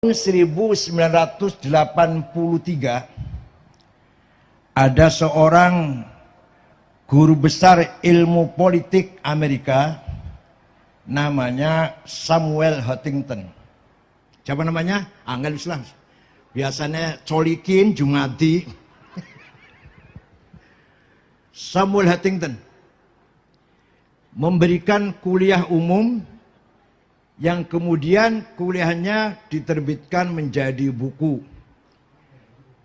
1983 ada seorang guru besar ilmu politik Amerika namanya Samuel Huntington. Siapa namanya? Angel Islam. Biasanya Colikin, Jumadi. Samuel Huntington memberikan kuliah umum yang kemudian kuliahnya diterbitkan menjadi buku.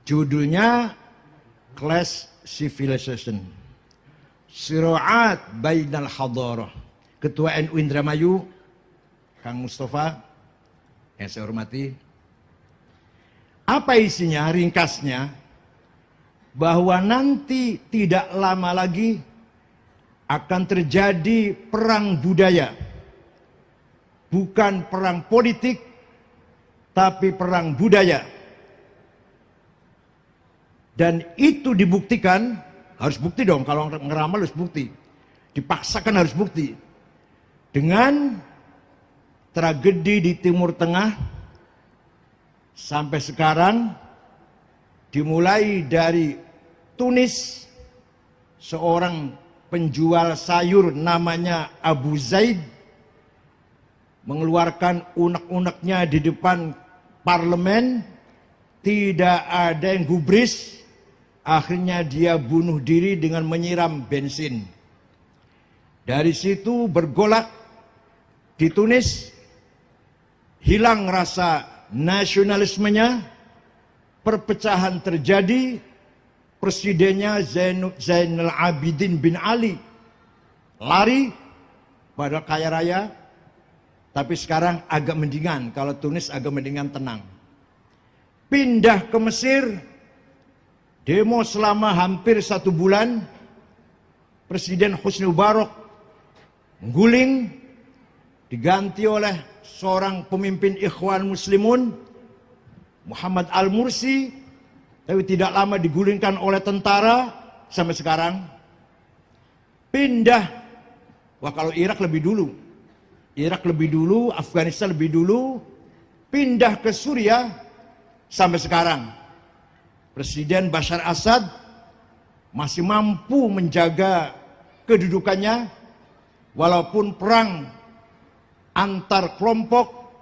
Judulnya Class Civilization. Siro'at Bainal Hadarah. Ketua NU Indramayu, Kang Mustafa, yang saya hormati. Apa isinya? Ringkasnya, bahwa nanti tidak lama lagi akan terjadi perang budaya. Bukan perang politik, tapi perang budaya. Dan itu dibuktikan, harus bukti dong, kalau ngeramal harus bukti. Dipaksakan harus bukti. Dengan tragedi di Timur Tengah, sampai sekarang, dimulai dari Tunis, seorang penjual sayur namanya Abu Zaid, mengeluarkan unek-uneknya di depan parlemen, tidak ada yang gubris, akhirnya dia bunuh diri dengan menyiram bensin. Dari situ bergolak di Tunis, hilang rasa nasionalismenya, perpecahan terjadi, presidennya Zainal Abidin bin Ali lari, padahal kaya raya. Tapi sekarang agak mendingan, kalau Tunis agak mendingan tenang. Pindah ke Mesir, demo selama hampir 1 bulan, Presiden Hosni Mubarak guling, diganti oleh seorang pemimpin Ikhwan Muslimun, Muhammad Al-Mursi, tapi tidak lama digulingkan oleh tentara sampai sekarang. Pindah, wah kalau Irak lebih dulu. Irak lebih dulu, Afghanistan lebih dulu, pindah ke Suriah sampai sekarang. Presiden Bashar Assad masih mampu menjaga kedudukannya walaupun perang antar kelompok,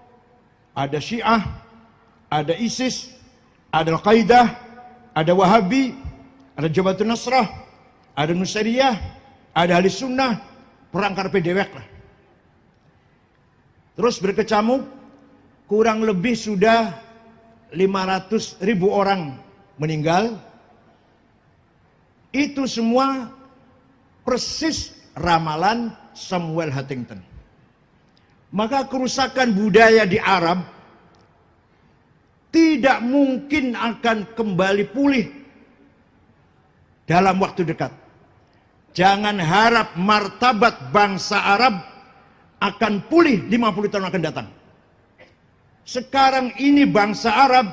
ada Syiah, ada ISIS, ada Al-Qaeda, ada Wahabi, ada Jabhatun Nasrah, ada Nusairiyah, ada Ahli Sunnah, perang karpe dewek lah. Terus berkecamuk, kurang lebih sudah 500.000 orang meninggal. Itu semua persis ramalan Samuel Huntington. Maka kerusakan budaya di Arab tidak mungkin akan kembali pulih dalam waktu dekat. Jangan harap martabat bangsa Arab akan pulih 50 tahun akan datang. Sekarang ini bangsa Arab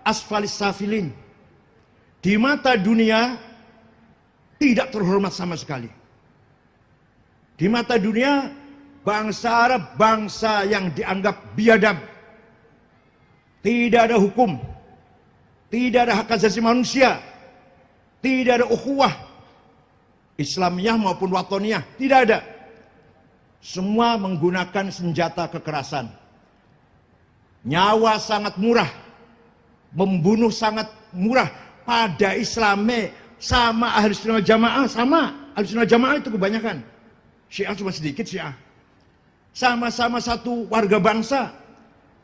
asfalis safilin. Di mata dunia tidak terhormat sama sekali. Di mata dunia bangsa Arab bangsa yang dianggap biadab. Tidak ada hukum. Tidak ada hak asasi manusia. Tidak ada ukhuwah Islamiyah maupun watoniyah. Tidak ada. Semua menggunakan senjata kekerasan. Nyawa sangat murah. Membunuh sangat murah. Pada Islamnya sama Ahli Sunnah Jamaah, sama. Ahli Sunnah Jamaah itu kebanyakan. Syiah cuma sedikit Syiah. Sama-sama satu warga bangsa.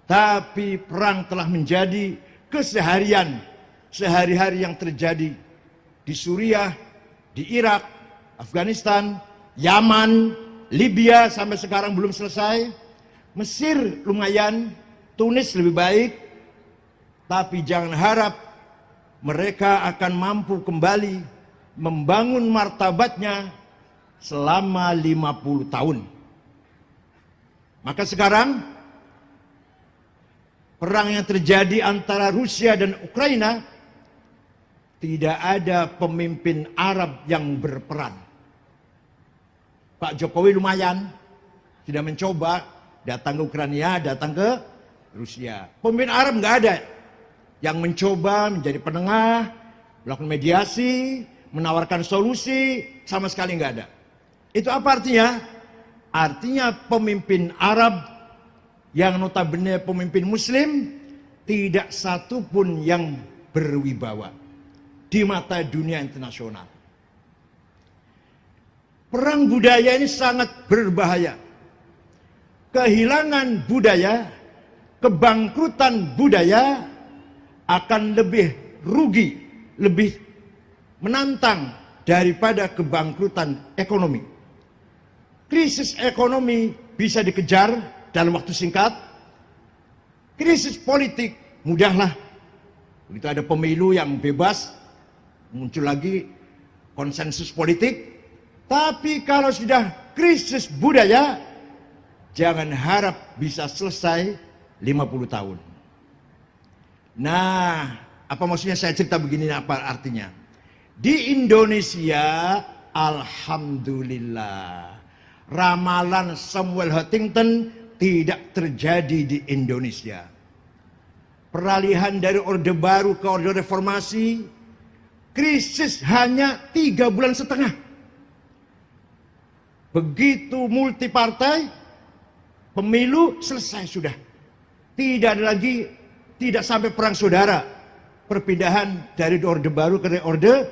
Tapi perang telah menjadi keseharian. Sehari-hari yang terjadi di Suriah, di Irak, Afghanistan, Yaman, Libya sampai sekarang belum selesai. Mesir lumayan, Tunis lebih baik. Tapi jangan harap mereka akan mampu kembali membangun martabatnya selama 50 tahun. Maka sekarang perang yang terjadi antara Rusia dan Ukraina, tidak ada pemimpin Arab yang berperan. Pak Jokowi lumayan, sudah mencoba datang ke Ukraina, datang ke Rusia. Pemimpin Arab nggak ada yang mencoba menjadi penengah, melakukan mediasi, menawarkan solusi, sama sekali nggak ada. Itu apa artinya? Artinya pemimpin Arab yang notabene pemimpin Muslim tidak satu pun yang berwibawa di mata dunia internasional. Perang budaya ini sangat berbahaya. Kehilangan budaya, kebangkrutan budaya akan lebih rugi, lebih menantang daripada kebangkrutan ekonomi. Krisis ekonomi bisa dikejar dalam waktu singkat. Krisis politik mudahlah. Begitu ada pemilu yang bebas, muncul lagi konsensus politik. Tapi kalau sudah krisis budaya, jangan harap bisa selesai 50 tahun. Nah, apa maksudnya saya cerita begini, apa artinya? Di Indonesia, alhamdulillah, ramalan Samuel Huntington tidak terjadi di Indonesia. Peralihan dari Orde Baru ke Orde Reformasi, krisis hanya 3,5 bulan. Begitu multipartai, pemilu selesai sudah. Tidak ada lagi, tidak sampai perang saudara. Perpindahan dari Orde Baru ke Orde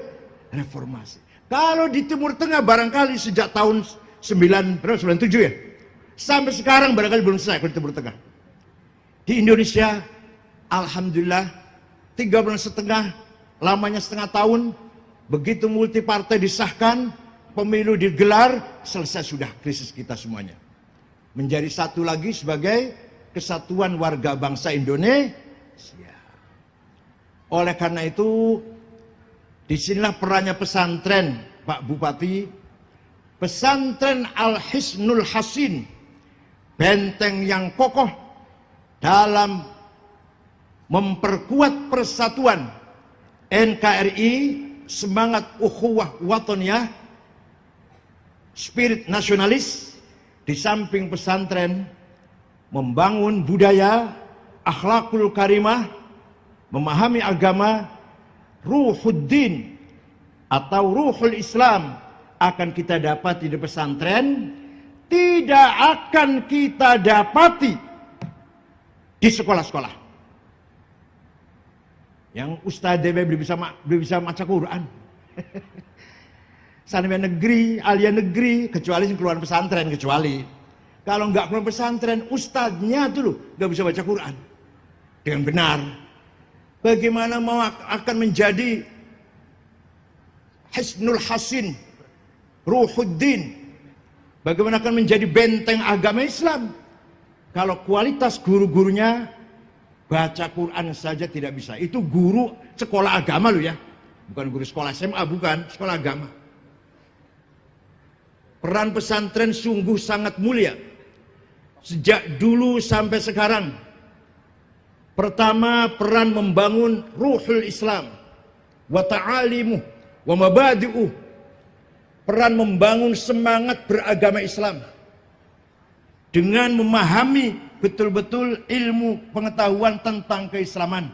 Reformasi. Kalau di Timur Tengah barangkali sejak tahun 97 ya. Sampai sekarang barangkali belum selesai di Timur Tengah. Di Indonesia, alhamdulillah, 3,5 bulan, lamanya setengah tahun. Begitu multipartai disahkan, pemilu digelar, selesai sudah krisis kita semuanya. Menjadi satu lagi sebagai kesatuan warga bangsa Indonesia. Oleh karena itu, disinilah perannya pesantren, Pak Bupati. Pesantren Al-Hisnul Hasin, benteng yang kokoh dalam memperkuat persatuan NKRI, semangat ukhuwah watoniyah, spirit nasionalis. Di samping pesantren membangun budaya, akhlakul karimah, memahami agama, ruhuddin atau ruhul Islam akan kita dapati di pesantren, tidak akan kita dapati di sekolah-sekolah. Yang Ustadz DB belum bisa baca Quran. Sampai negeri, alia negeri, kecuali keluar pesantren, kecuali. Kalau nggak keluar pesantren, ustadznya dulu nggak bisa baca Quran dengan benar. Bagaimana mau akan menjadi Hisnul Hasin, Ruhuddin? Bagaimana akan menjadi benteng agama Islam kalau kualitas guru-gurunya baca Quran saja tidak bisa? Itu guru sekolah agama loh ya, bukan guru sekolah SMA, bukan sekolah agama. Peran pesantren sungguh sangat mulia sejak dulu sampai sekarang. Pertama, peran membangun ruhul Islam wa ta'alimuh wa mabadi'uh. Peran membangun semangat beragama Islam dengan memahami betul-betul ilmu pengetahuan tentang keislaman,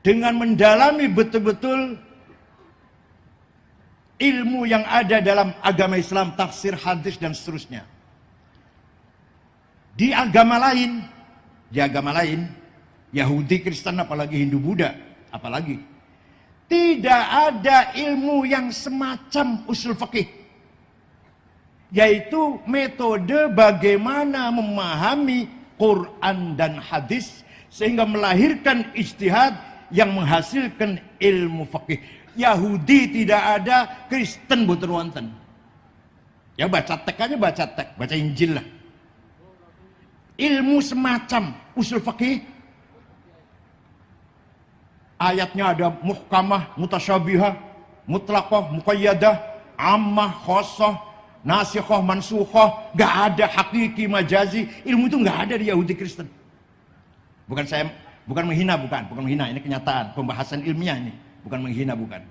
dengan mendalami betul-betul ilmu yang ada dalam agama Islam, tafsir, hadis, dan seterusnya. Di agama lain, Yahudi, Kristen, apalagi Hindu, Buddha, apalagi, tidak ada ilmu yang semacam usul fikih, yaitu metode bagaimana memahami Quran dan hadis sehingga melahirkan ijtihad yang menghasilkan ilmu fikih. Yahudi tidak ada, Kristen boten wonten. Ya baca teks aja, baca Injil lah. Ilmu semacam usul fikih, ayatnya ada muhkamah, mutasyabihah, mutlaqah, muqayyadah, ammah, khossah, nasikhah, mansukhah. Gak ada hakiki, majazi. Ilmu itu gak ada di Yahudi Kristen. Bukan menghina, ini kenyataan, pembahasan ilmiah ini. Bukan menghina, bukan.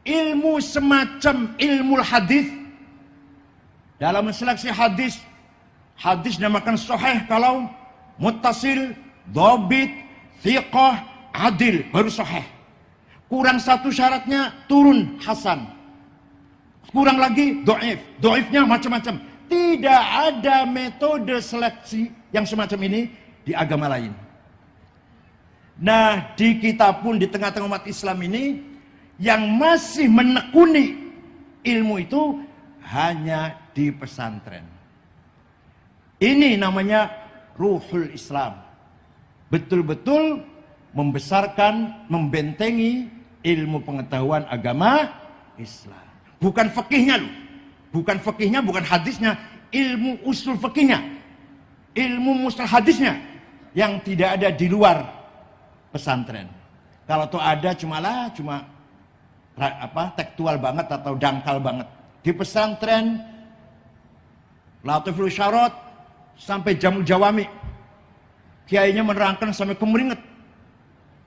Ilmu semacam ilmu hadis, dalam seleksi hadis namakan sahih kalau muttasil, dhabit, thiqah, adil, baru sahih. Kurang satu syaratnya, turun hasan. Kurang lagi, dhaif. Dhaifnya macam-macam. Tidak ada metode seleksi yang semacam ini di agama lain. Nah, di kita pun di tengah-tengah umat Islam ini yang masih menekuni ilmu itu hanya di pesantren. Ini namanya ruhul Islam. Betul-betul membesarkan, membentengi ilmu pengetahuan agama Islam. Bukan fikihnya loh. Bukan fikihnya, bukan hadisnya, ilmu usul fikihnya, ilmu mustalah hadisnya yang tidak ada di luar pesantren. Kalau tuh ada cuma tekstual banget atau dangkal banget. Di pesantren Latiful Syarat sampai Jamul Jawami, kiainya menerangkan sampai kemeringet.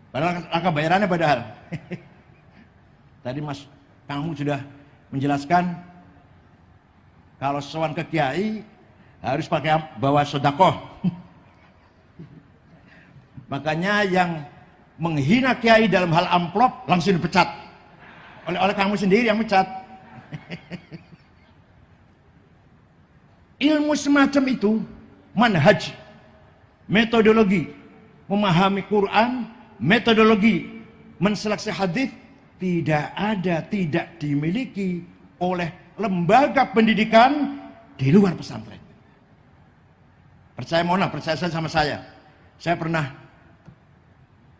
Padahal angka bayarannya padahal. Tadi Mas kamu sudah menjelaskan kalau sowan ke kiai harus pakai bawa sedekah. Makanya yang menghina kiai dalam hal amplop langsung dipecat. Oleh kamu sendiri yang mecat. Ilmu semacam itu, manhaj, metodologi memahami Quran, metodologi menseleksi hadis tidak dimiliki oleh lembaga pendidikan di luar pesantren. Percaya saya sama saya. Saya pernah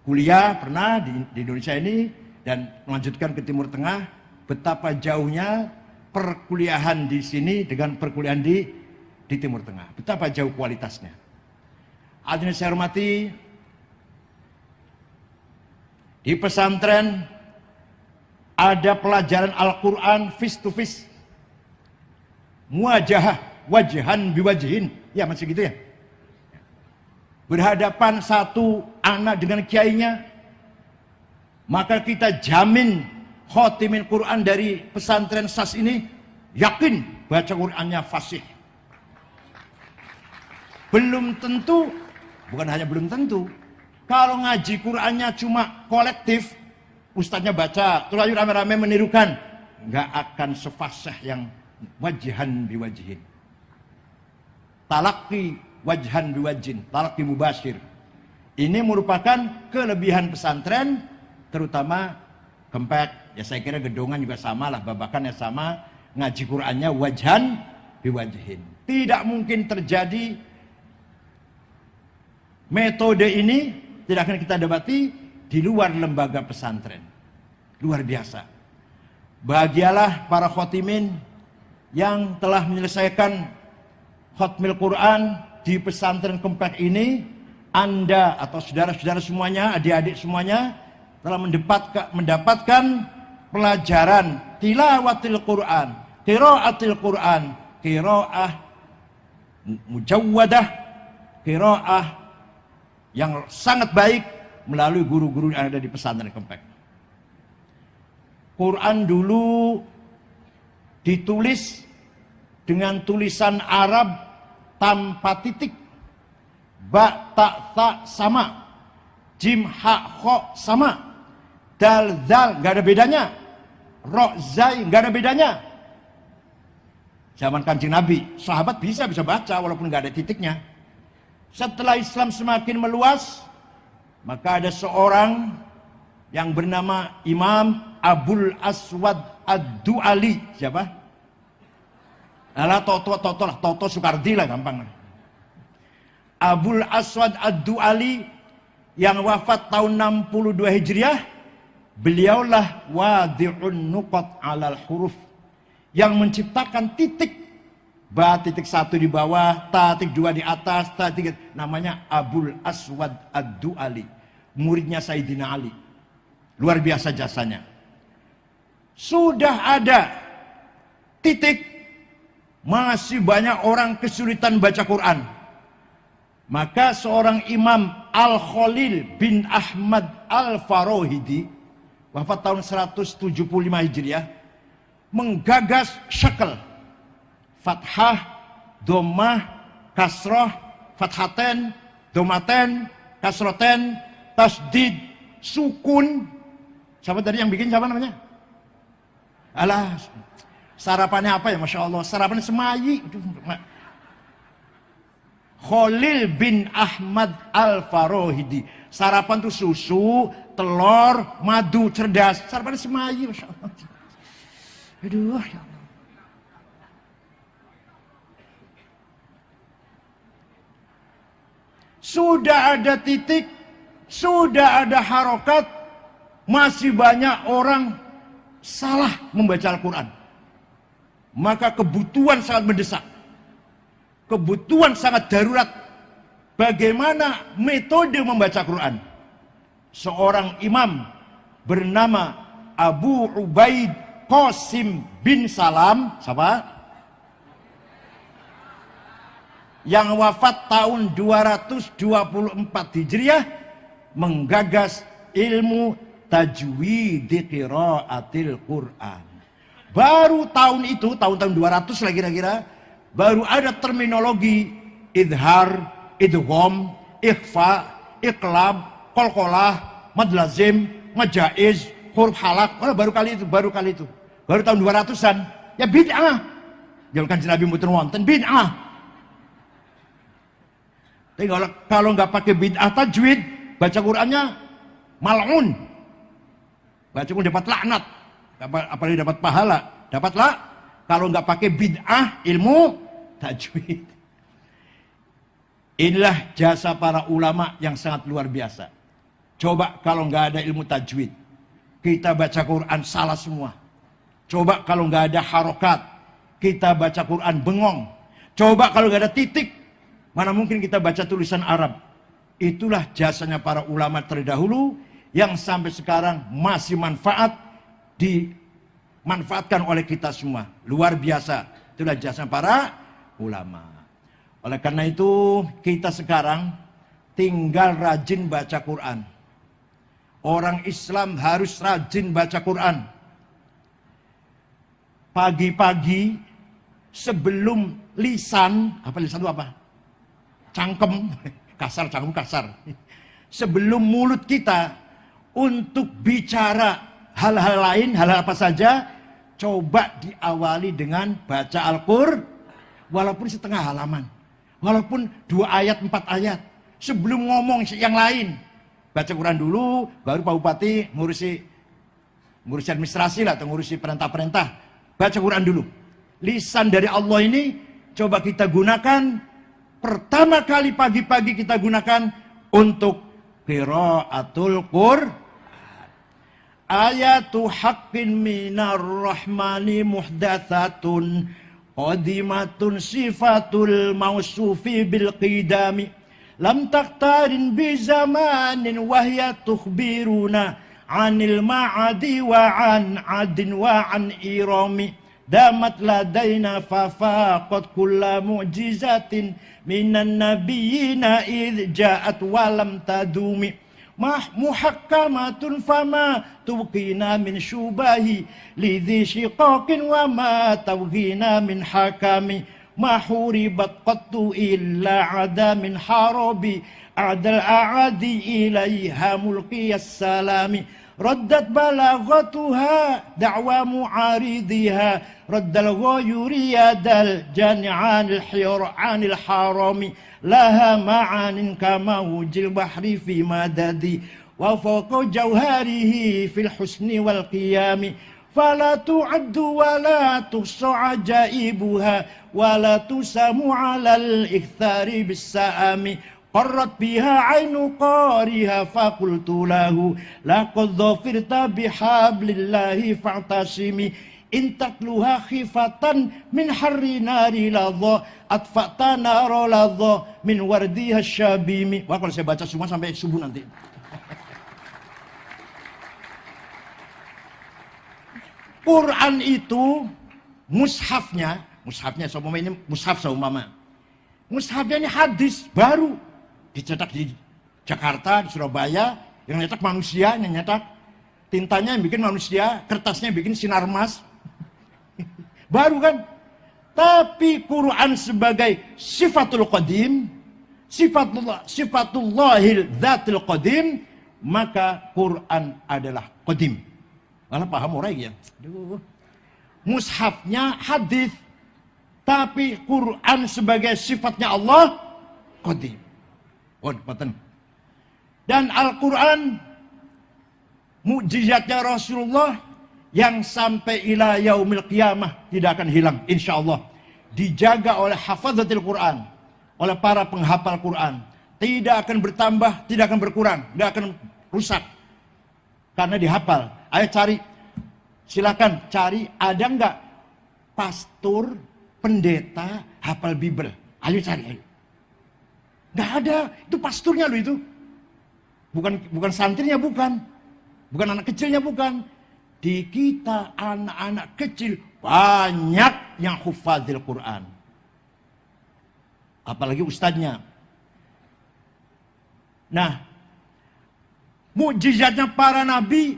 kuliah, di Indonesia ini dan melanjutkan ke Timur Tengah. Betapa jauhnya perkuliahan di sini dengan perkuliahan di Timur Tengah. Betapa jauh kualitasnya. Hadirin saya hormati, di pesantren ada pelajaran Al-Quran face to face. Muwajahah, wajhan biwajhin. Ya masih gitu ya. Berhadapan satu anak dengan kiainya. Maka kita jamin khotimin Quran dari pesantren SAS ini yakin baca Qurannya fasih. Belum tentu, bukan hanya belum tentu, kalau ngaji Qurannya cuma kolektif, ustadznya baca, terus ayo rame-rame menirukan, nggak akan sefasih yang wajhan biwajhin. Talaqi wajhan biwajhin, talaqi mubashir. Ini merupakan kelebihan pesantren, terutama Kempek. Ya saya kira Gedongan juga sama lah, babakannya sama, ngaji Qurannya wajhan biwajhin. Tidak mungkin terjadi metode ini, tidak akan kita debati di luar lembaga pesantren. Luar biasa. Bahagialah para khotimin yang telah menyelesaikan khotmil Quran di pesantren Kempek ini. Anda atau saudara-saudara semuanya, adik-adik semuanya telah mendapatkan pelajaran tilawatil Quran, qiraatil Quran, qiraah mujawwadah, qiraah yang sangat baik melalui guru-guru yang ada di pesantren Kempek. Quran dulu ditulis dengan tulisan Arab tanpa titik. Ba, ta, tha sama. Jim, ha, kho sama. Dal, zal nggak ada bedanya. Ro, zai nggak ada bedanya. Zaman Kanjeng Nabi, sahabat bisa baca walaupun nggak ada titiknya. Setelah Islam semakin meluas, maka ada seorang yang bernama Imam Abul Aswad Ad-Du'ali. Siapa? Alah Toto Soekardi lah gampang. Abul Aswad Ad-Du'ali yang wafat tahun 62 Hijriah, beliaulah wadi'un nuqat 'alal huruf, yang menciptakan titik, ba titik 1 di bawah, ta titik 2 di atas, ta titik, namanya Abul Aswad Ad-Du'ali, muridnya Sayyidina Ali. Luar biasa jasanya. Sudah ada titik, masih banyak orang kesulitan baca Quran. Maka seorang Imam Al-Khalil bin Ahmad Al-Farohidi, wafat tahun 175 Hijriah, menggagas syakal, fathah, dhammah, kasrah, fathaten, domaten, kasroten, tasdid, sukun. Siapa tadi yang bikin, siapa namanya? Alah, sarapannya apa ya? Masya Allah, sarapannya semayi. Khalil bin Ahmad Al-Farohidi. Sarapan tuh susu, telur, madu, cerdas. Sarapannya semayi, Masya Allah. Aduh, ya Allah. Sudah ada titik, sudah ada harokat, masih banyak orang salah membaca Al-Quran. Maka kebutuhan sangat mendesak. Kebutuhan sangat darurat. Bagaimana metode membaca Quran? Seorang imam bernama Abu Ubaid Qasim bin Salam, siapa? Yang wafat tahun 224 Hijriah, menggagas ilmu tajwid qiraatil Quran. Baru tahun itu, tahun-tahun 200 lah kira-kira, baru ada terminologi idhar, idgham, ikhfa, iqlab, qalqalah, mad lazim, majaiz, huruf halak. Oh, baru kali itu. Baru tahun 200-an. Ya bid'ah. Jangan Kanjeng Nabi mboten wonten bid'ah. Tapi kalau nggak pakai bid'ah tajwid, baca Qur'annya mal'un. Baca Qur'an dapat laknat. Apalagi dapat pahala. Dapatlah kalau nggak pakai bid'ah ilmu tajwid. Inilah jasa para ulama yang sangat luar biasa. Coba kalau nggak ada ilmu tajwid, kita baca Quran salah semua. Coba kalau nggak ada harokat, kita baca Quran bengong. Coba kalau nggak ada titik, mana mungkin kita baca tulisan Arab. Itulah jasanya para ulama terdahulu yang sampai sekarang masih dimanfaatkan oleh kita semua. Luar biasa. Itulah jasa para ulama. Oleh karena itu kita sekarang tinggal rajin baca Quran. Orang Islam harus rajin baca Quran. Pagi-pagi sebelum lisan, apa lisan itu apa? Cangkem, kasar, cangkem kasar. Sebelum mulut kita untuk bicara hal-hal lain, hal-hal apa saja, coba diawali dengan baca Al-Qur'an, walaupun setengah halaman, walaupun 2 ayat, 4 ayat. Sebelum ngomong yang lain, baca Quran dulu, baru Pak Bupati ngurusi administrasi lah, atau ngurusi perintah-perintah. Baca Quran dulu. Lisan dari Allah ini coba kita gunakan. Pertama kali pagi-pagi kita gunakan untuk qiraatul Qur'an. Ayatu haqqin minar rahmani muhdatsatun qadimatun sifatul mausufi bil qidami lam taqtarin bi zamanin wahya tukhbiruna anil ma'adi wa an adin wa an irami damat ladaina fafaqat kulla mu'jizatin minan nabiyina idh ja'at walam tadumi muhakkamatun fama tubqina min syubahi lidhi shiqaqin wa ma tawghina min hakami ma huribat qattu illa ada min harabi adal a'adi ilaiha mulqiyas salami raddat balaghatuha da'wa mu'aridiha raddal ghayuri yadal jani'anil hir'anil harami laha ma'anin kama wujil bahri fi madadi wa fawqa jawharihi fil husni wal qiyami fala tu'addu wa la tuhsa ajaibuha wa la tusamu 'alal ikthari bis sa'ami qarrat biha ainu qariha faqultu lahu laqad dhafirta bihablillahi fa'tasimi in tatluha khifatan min harri nari ladha atfa'ta nara ladha min wardiha syabimi. Wah, kalau saya baca semua sampai subuh nanti. Quran itu mushafnya seumpama ini mushaf seumpama. Mushafnya ini hadis baru dicetak di Jakarta, di Surabaya, yang nyetak manusia, yang nyetak tintanya yang bikin manusia, kertasnya yang bikin sinar mas. Baru kan? Tapi Quran sebagai sifatul qadim, sifatullahil dzatil qadim, maka Quran adalah qadim. Malah paham orang ya. Aduh. Mushafnya hadis, tapi Quran sebagai sifatnya Allah qadim. Dan Al-Quran mukjizatnya Rasulullah yang sampai ila yaumil qiyamah tidak akan hilang insyaallah. Dijaga oleh hafazatil Quran, oleh para penghafal Quran. Tidak akan bertambah, tidak akan berkurang, tidak akan rusak. Karena dihafal. Ayo cari, silakan cari, ada enggak pastor, pendeta, hafal Bible? Ayo cari, ayo. Enggak ada, itu pasturnya loh itu. Bukan santrinya, bukan anak kecilnya, bukan. Di kita anak-anak kecil banyak yang hufadzil Quran. Apalagi ustadznya. Nah, mukjizatnya para nabi.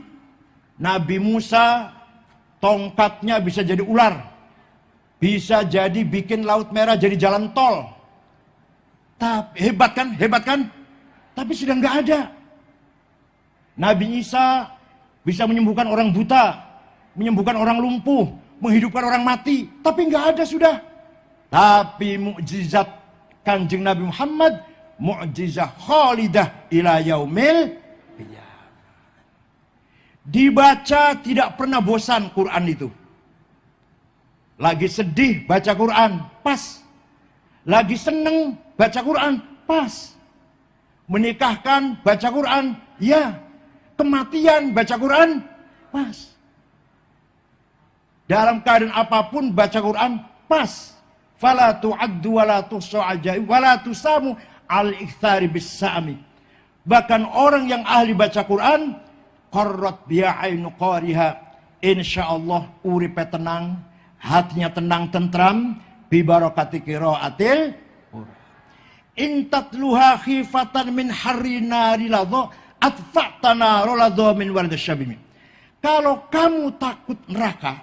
Nabi Musa tongkatnya bisa jadi ular. Bisa jadi bikin Laut Merah jadi jalan tol. Tapi hebat kan? Tapi sudah nggak ada. Nabi Isa bisa menyembuhkan orang buta, menyembuhkan orang lumpuh, menghidupkan orang mati, tapi nggak ada sudah. Tapi mukjizat Kanjeng Nabi Muhammad, mukjizah khalidah ila yaumil qiyamah. Dibaca tidak pernah bosan Quran itu. Lagi sedih baca Quran, pas. Lagi seneng baca Quran, pas. Menikahkan baca Quran, ya. Kematian baca Quran, pas. Dalam keadaan apapun baca Quran, pas. Fala tu'addu wa la tuhsa ajaib wa la tusamu al-iktsari bis-sa'mi. Bahkan orang yang ahli baca Quran, qarrat biha ainu qariha, insyaallah uripe tenang, hatinya tenang tentram bi barakati qiraatil Quran. Intatluha khifatan min harri nari ladha atfa'tana roladho min wardasyabimi. Kalau kamu takut neraka,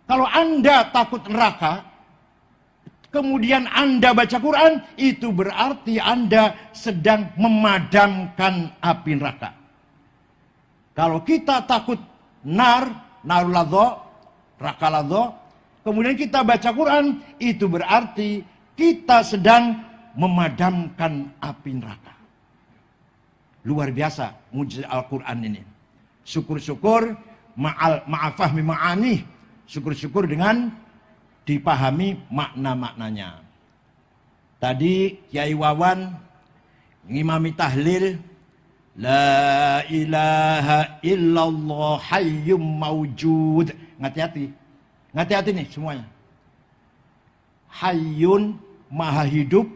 kalau Anda takut neraka, kemudian Anda baca Quran, itu berarti Anda sedang memadamkan api neraka. Kalau kita takut naruladho, rakaladho, kemudian kita baca Quran, itu berarti kita sedang memadamkan api neraka. Luar biasa mujizat Al-Quran ini. Syukur-syukur ma'afahmi ma'ani. Syukur-syukur dengan dipahami makna-maknanya. Tadi Kiai Wawan ngimami tahlil la ilaha illallah hayyum maujud. Ngati-hati nih semuanya. Hayyun maha hidup,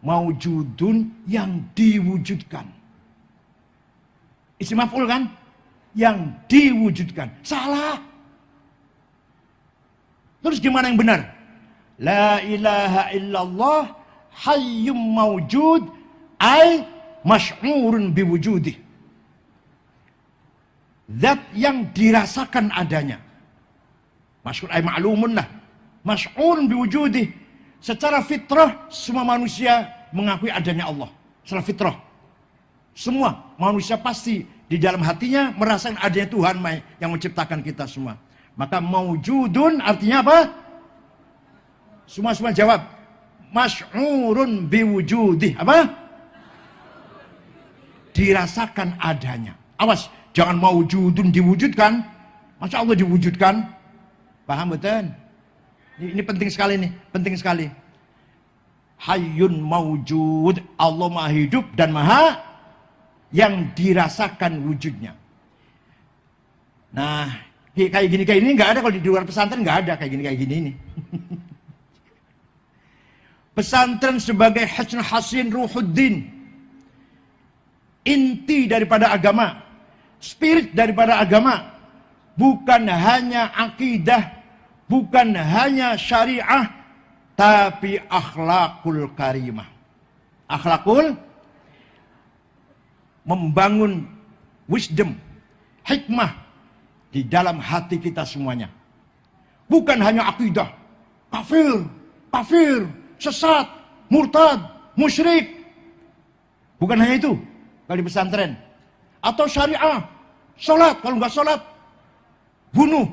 maujudun yang diwujudkan. Isim maf'ul kan? Yang diwujudkan. Salah. Terus gimana yang benar? La ilaha illallah hayyum mawjud ay masy'urun biwujudih. Zat yang dirasakan adanya. Masy'ur ay ma'lumun lah. Masy'urun biwujudih. Secara fitrah semua manusia mengakui adanya Allah. Secara fitrah. Semua manusia pasti di dalam hatinya merasakan adanya Tuhan yang menciptakan kita semua. Maka maujudun artinya apa? Semua jawab. Masy'urun biwujudih. Apa? Dirasakan adanya. Awas, jangan maujudun diwujudkan. Masya Allah diwujudkan. Paham betul? Ini penting sekali nih, penting sekali. Hayyun maujud, Allah maha hidup dan maha yang dirasakan wujudnya. Nah, kayak gini nggak ada kalau di luar pesantren, nggak ada kayak gini ini. Pesantren sebagai Hisnul Hasin Ruhuddin, inti daripada agama, spirit daripada agama, bukan hanya akidah, bukan hanya syariah, tapi akhlakul karimah. Akhlakul membangun wisdom, hikmah di dalam hati kita semuanya. Bukan hanya akidah, kafir, sesat, murtad, musyrik, Bukan hanya itu, kalau di pesantren. Atau syariah, sholat, kalau nggak sholat, bunuh.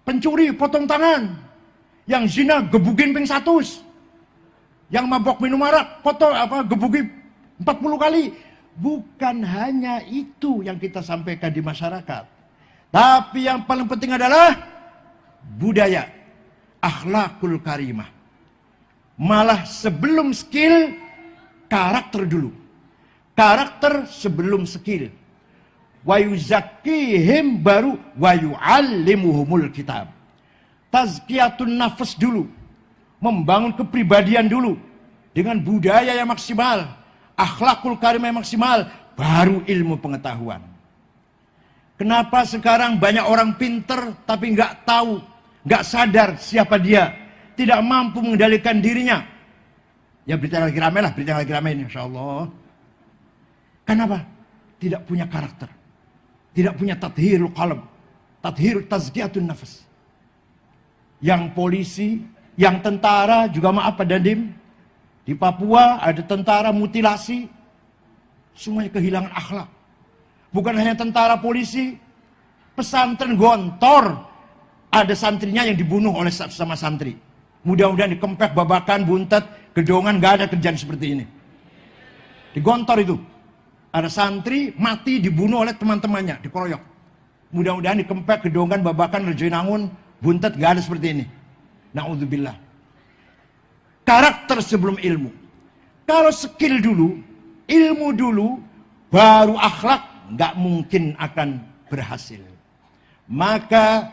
Pencuri, potong tangan. Yang zina, gebukin ping 100. Yang mabok minum arak, gebukin 40 kali. Bukan hanya itu yang kita sampaikan di masyarakat. Tapi yang paling penting adalah budaya, akhlakul karimah. Malah sebelum skill, karakter dulu. Karakter sebelum skill. Wa yuzakkihim baru wa yu'allimuhumul kitab. Tazkiyatun nafas dulu. Membangun kepribadian dulu. Dengan budaya yang maksimal. Akhlakul karimah yang maksimal. Baru ilmu pengetahuan. Kenapa sekarang banyak orang pinter tapi nggak tahu, nggak sadar siapa dia, tidak mampu mengendalikan dirinya? Ya berita yang lagi ramai lah, berita yang lagi ramai ini, insya Allah. Kenapa? Tidak punya karakter, tidak punya tathhirul qalb, tazkiyatun nafas. Yang polisi, yang tentara juga maaf Pak Dandim, di Papua ada tentara mutilasi, semuanya kehilangan akhlak. Bukan hanya tentara polisi, pesantren Gontor, ada santrinya yang dibunuh oleh sama santri. Mudah-mudahan dikempek, babakan, buntet, gedongan, gak ada kerjaan seperti ini. Di Gontor itu, ada santri mati dibunuh oleh teman-temannya, dikeroyok. Mudah-mudahan dikempek, gedongan, babakan, rejoinangun, buntet, gak ada seperti ini. Na'udzubillah. Karakter sebelum ilmu. Kalau skill dulu, ilmu dulu, baru akhlak, nggak mungkin akan berhasil. Maka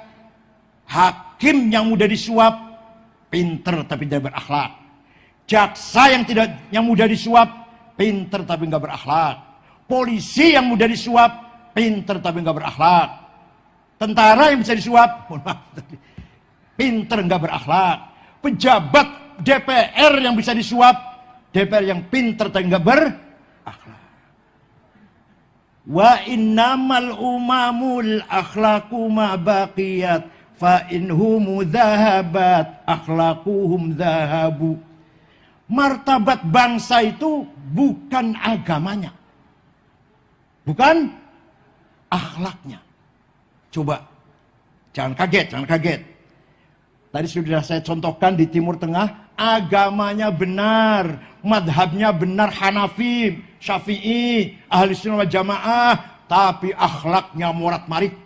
hakim yang mudah disuap pinter tapi tidak berakhlak. Jaksa yang mudah disuap pinter tapi nggak berakhlak. Polisi yang mudah disuap pinter tapi nggak berakhlak. Tentara yang bisa disuap pinter nggak berakhlak. Pejabat DPR yang bisa disuap, DPR yang pinter tapi nggak berakhlak. Wa innamal umamul akhlaqu ma baqiyat fa inhum dhahabat akhlaquhum dhahabu. Martabat bangsa itu bukan agamanya. Bukan akhlaknya. Coba jangan kaget. Tadi sudah saya contohkan di Timur Tengah, agamanya benar, madhabnya benar Hanafi, Syafi'i, Ahli Sunnah wal Jamaah, tapi akhlaknya morat-marit.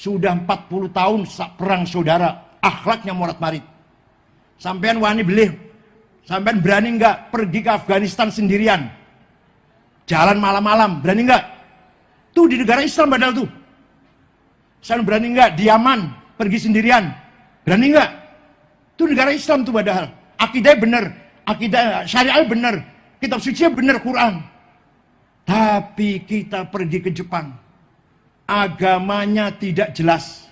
Sudah 40 tahun perang saudara, akhlaknya morat-marit. Sampean wani beli, sampean berani nggak pergi ke Afghanistan sendirian? Jalan malam-malam, berani nggak? Tuh di negara Islam padahal tuh. Sampean berani nggak di Yaman pergi sendirian? Berani nggak? Itu negara Islam tuh padahal. Akidahnya benar, akidah syariah benar, kitab suci benar Quran. Tapi kita pergi ke Jepang, agamanya tidak jelas.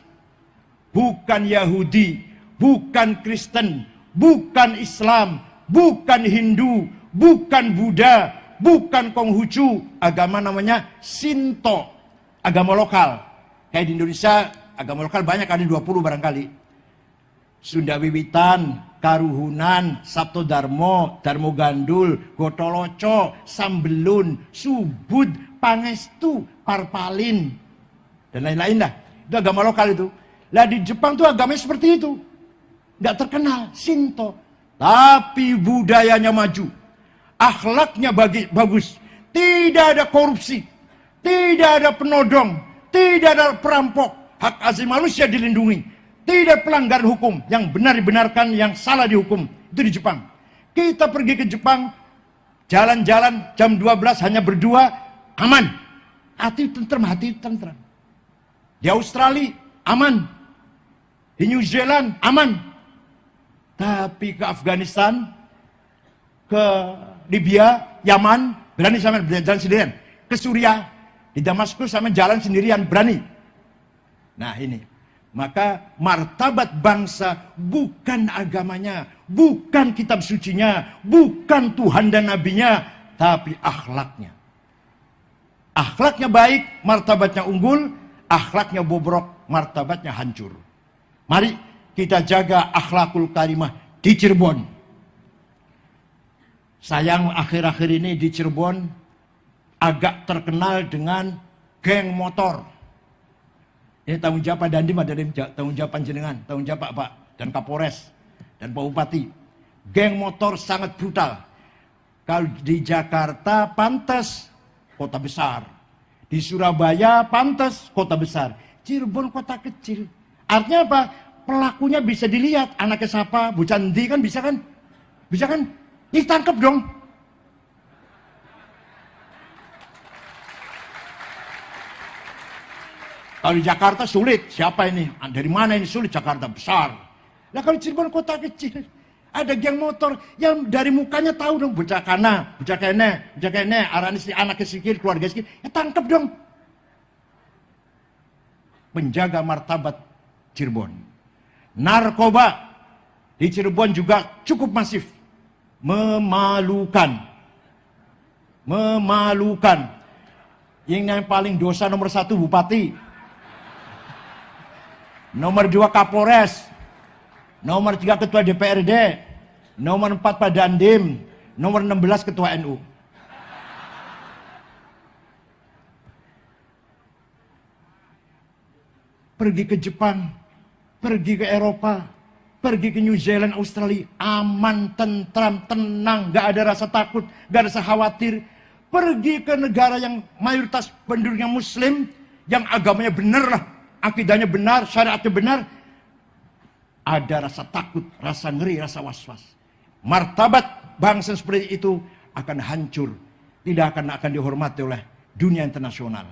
Bukan Yahudi, bukan Kristen, bukan Islam, bukan Hindu, bukan Buddha, bukan Konghucu. Agama namanya Shinto, agama lokal. Kayak di Indonesia, agama lokal banyak, ada 20 barangkali. Sunda Wiwitan, Karuhunan, Sabto Darmo, Darmo Gandul, Gotoloco, Sambelun, Subud, Pangestu, Parpalin, dan lain-lain lah. Itu agama lokal itu. Lah di Jepang tuh agamanya seperti itu. Nggak terkenal, Shinto. Tapi budayanya maju. Akhlaknya bagus. Tidak ada korupsi. Tidak ada penodong. Tidak ada perampok. Hak asasi manusia dilindungi. Tidak pelanggaran hukum, yang benar dibenarkan, yang salah dihukum. Itu di Jepang. Kita pergi ke Jepang, jalan-jalan jam 12 hanya berdua, aman. Hati tentram. Di Australia, aman. Di New Zealand, aman. Tapi ke Afghanistan, ke Libya, Yaman, berani sama jalan sendirian. Ke Suriah, di Damaskus sama jalan sendirian, berani. Nah ini. Maka martabat bangsa bukan agamanya, bukan kitab sucinya, bukan Tuhan dan nabinya, tapi akhlaknya. Akhlaknya baik, martabatnya unggul, akhlaknya bobrok, martabatnya hancur. Mari kita jaga akhlakul karimah di Cirebon. Sayang akhir-akhir ini di Cirebon agak terkenal dengan geng motor. Ini tanggung jawab Pak Dandim, ada tanggung jawab panjenengan, tanggung jawab Pak dan Kapolres dan Pak Bupati. Geng motor sangat brutal. Kalau di Jakarta pantas kota besar, di Surabaya pantas kota besar, Cirebon kota kecil. Artinya apa? Pelakunya bisa dilihat, anaknya siapa, bocah endi kan bisa kan? Bisa kan? Ditangkap dong. Kalau di Jakarta sulit, siapa ini? Dari mana ini sulit? Jakarta besar. Nah kalau Cirebon kota kecil, ada geng motor yang dari mukanya tahu dong, bocah kana, bocah kene, arane si anaknya sikit, keluarga sikit, ya tangkap dong. Penjaga martabat Cirebon. Narkoba di Cirebon juga cukup masif. Memalukan. Memalukan. Yang paling dosa nomor 1 bupati. Nomor 2 Kapolres. Nomor 3 Ketua DPRD. Nomor 4 Pak Dandim. Nomor 16 Ketua NU. Pergi ke Jepang, pergi ke Eropa, pergi ke New Zealand, Australia, aman, tentram, tenang, gak ada rasa takut, gak ada rasa khawatir. Pergi ke negara yang mayoritas penduduknya Muslim, yang agamanya benar lah, akidahnya benar, syariatnya benar, ada rasa takut, rasa ngeri, rasa was-was. Martabat bangsa seperti itu akan hancur, tidak akan dihormati oleh dunia internasional.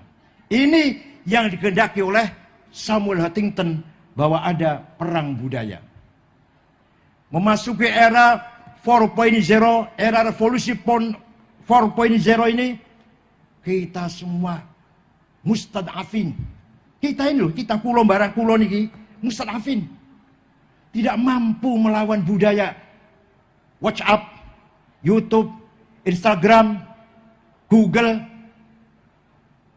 Ini yang dikehendaki oleh Samuel Huntington, bahwa ada perang budaya. Memasuki era 4.0, era revolusi 4.0 ini, kita semua mustadafin. Kita ini loh, kita kulon barang kulon ini, mustadafin. Tidak mampu melawan budaya. WhatsApp, YouTube, Instagram, Google.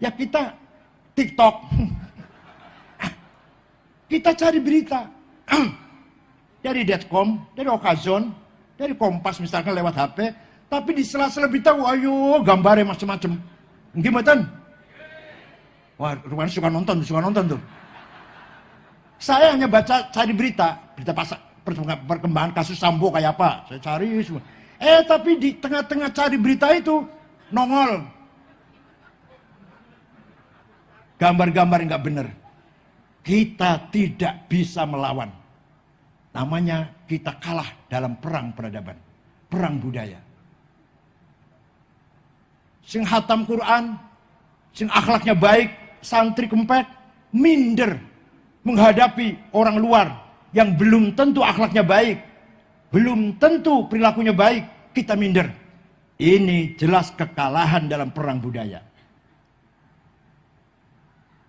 Ya kita TikTok. Kita cari berita dari Detcom, dari Okazon, dari Kompas misalkan lewat HP, tapi di sela-sela berita, ayo gambarnya macam-macam. Gimana? Wah, rupanya suka nonton tuh. Saya hanya baca, cari berita perkembangan kasus Sambo kayak apa, saya cari semua. Tapi di tengah-tengah cari berita itu nongol gambar-gambar yang nggak benar. Kita tidak bisa melawan. Namanya kita kalah dalam perang peradaban. Perang budaya. Sing hatam Quran, sing akhlaknya baik, santri kempet, minder menghadapi orang luar yang belum tentu akhlaknya baik, belum tentu perilakunya baik, kita minder. Ini jelas kekalahan dalam perang budaya.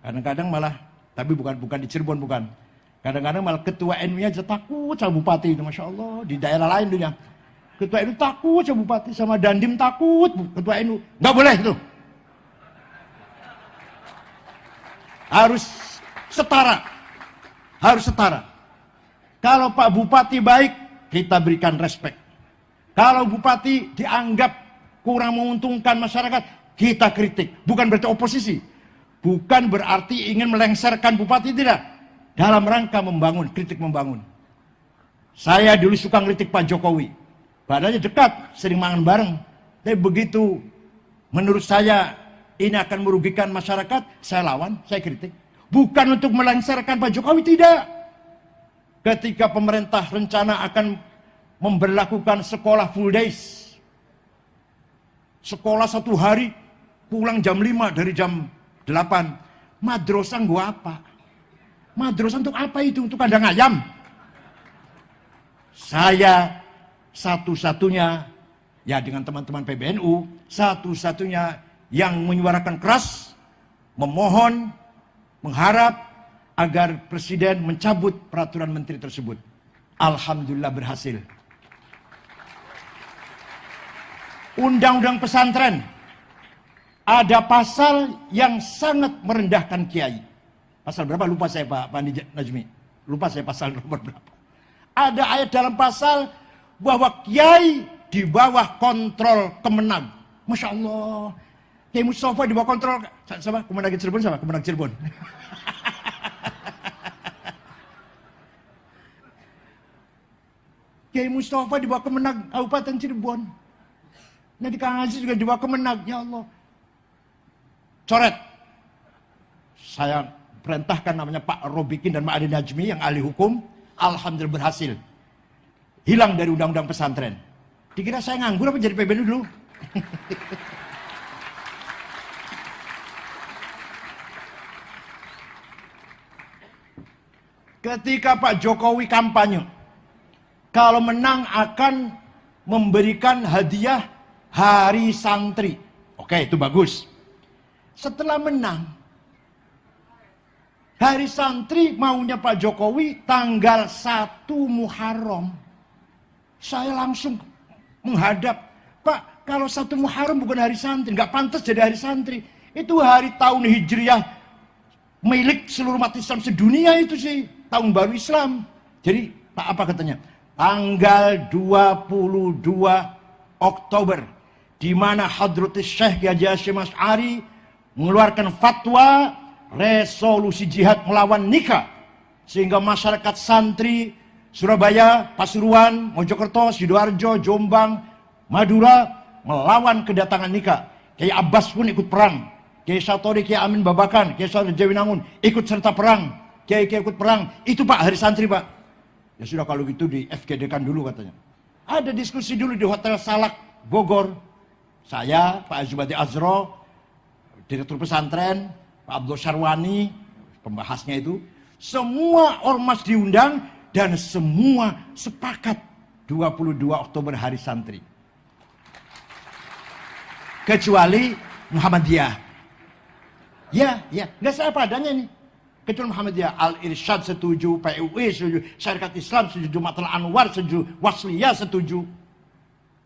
Kadang-kadang malah, tapi bukan di Cirebon, bukan. Kadang-kadang malah ketua NU-nya aja takut sama bupati itu, Masya Allah. Di daerah lain dunia, ketua NU takut sama bupati, sama Dandim takut ketua NU. Nggak boleh itu. Harus setara. Harus setara. Kalau Pak Bupati baik, kita berikan respek. Kalau Bupati dianggap kurang menguntungkan masyarakat, kita kritik. Bukan berarti oposisi. Bukan berarti ingin melengsarkan bupati, tidak. Dalam rangka membangun, kritik membangun. Saya dulu suka kritik Pak Jokowi. Badannya dekat, sering makan bareng. Tapi begitu menurut saya ini akan merugikan masyarakat, saya lawan, saya kritik. Bukan untuk melengsarkan Pak Jokowi, tidak. Ketika pemerintah rencana akan memberlakukan sekolah full days. Sekolah 1 hari, pulang jam 5 dari jam 8. Madrasah gua apa? Madrasah untuk apa itu? Untuk kandang ayam? Saya satu-satunya, ya dengan teman-teman PBNU, satu-satunya yang menyuarakan keras, memohon, mengharap agar Presiden mencabut peraturan menteri tersebut. Alhamdulillah berhasil. Undang-undang pesantren. Ada pasal yang sangat merendahkan kiai. Pasal berapa? Lupa saya Pak Najmi. Lupa saya pasal nomor berapa. Ada ayat dalam pasal bahwa kiai di bawah kontrol Kemenag. Masya Allah. Kiai Mustafa di bawah kontrol sama Kemenag Cirebon sama Kemenag Cirebon. Kiai Mustafa di bawah Kemenag Kabupaten Cirebon. Nanti Kang Aziz juga di bawah Kemenag. Ya Allah. Coret. Saya perintahkan namanya Pak Robikin dan Pak Adi Najmi yang ahli hukum. Alhamdulillah berhasil. Hilang dari undang-undang pesantren. Dikira saya nganggur apa jadi PBNU dulu? Ketika Pak Jokowi kampanye, kalau menang akan memberikan hadiah Hari Santri. Oke, itu bagus. Setelah menang, Hari Santri maunya Pak Jokowi tanggal 1 Muharram. Saya langsung menghadap, Pak, kalau 1 Muharram bukan hari santri, nggak pantas jadi hari santri. Itu hari tahun Hijriah milik seluruh umat Islam sedunia itu sih, tahun baru Islam. Jadi, Pak apa katanya? Tanggal 22 Oktober, di mana Hadratus Syekh Haji Hasyim Asy'ari mengeluarkan fatwa resolusi jihad melawan nikah, sehingga masyarakat santri Surabaya, Pasuruan, Mojokerto, Sidoarjo, Jombang, Madura melawan kedatangan nikah. Kiai Abbas pun ikut perang. Kiai Satori, Kiai Amin Babakan, Kiai Satori Jawinangun ikut serta perang. Kiai ikut perang. Itu Pak hari santri Pak. Ya sudah kalau gitu di FGD-kan dulu katanya. Ada diskusi dulu di Hotel Salak Bogor. Saya, Pak Azubati Azro, Direktur Pesantren, Pak Abdul Syarwani, pembahasnya itu. Semua ormas diundang. Dan semua sepakat 22 Oktober hari santri. Kecuali Muhammadiyah. Ya, nggak saya apa adanya nih. Kecuali Muhammadiyah. Al-Irsyad setuju, PUI setuju, Syarikat Islam setuju, Jum'atul Anwar setuju, Wasliyah setuju.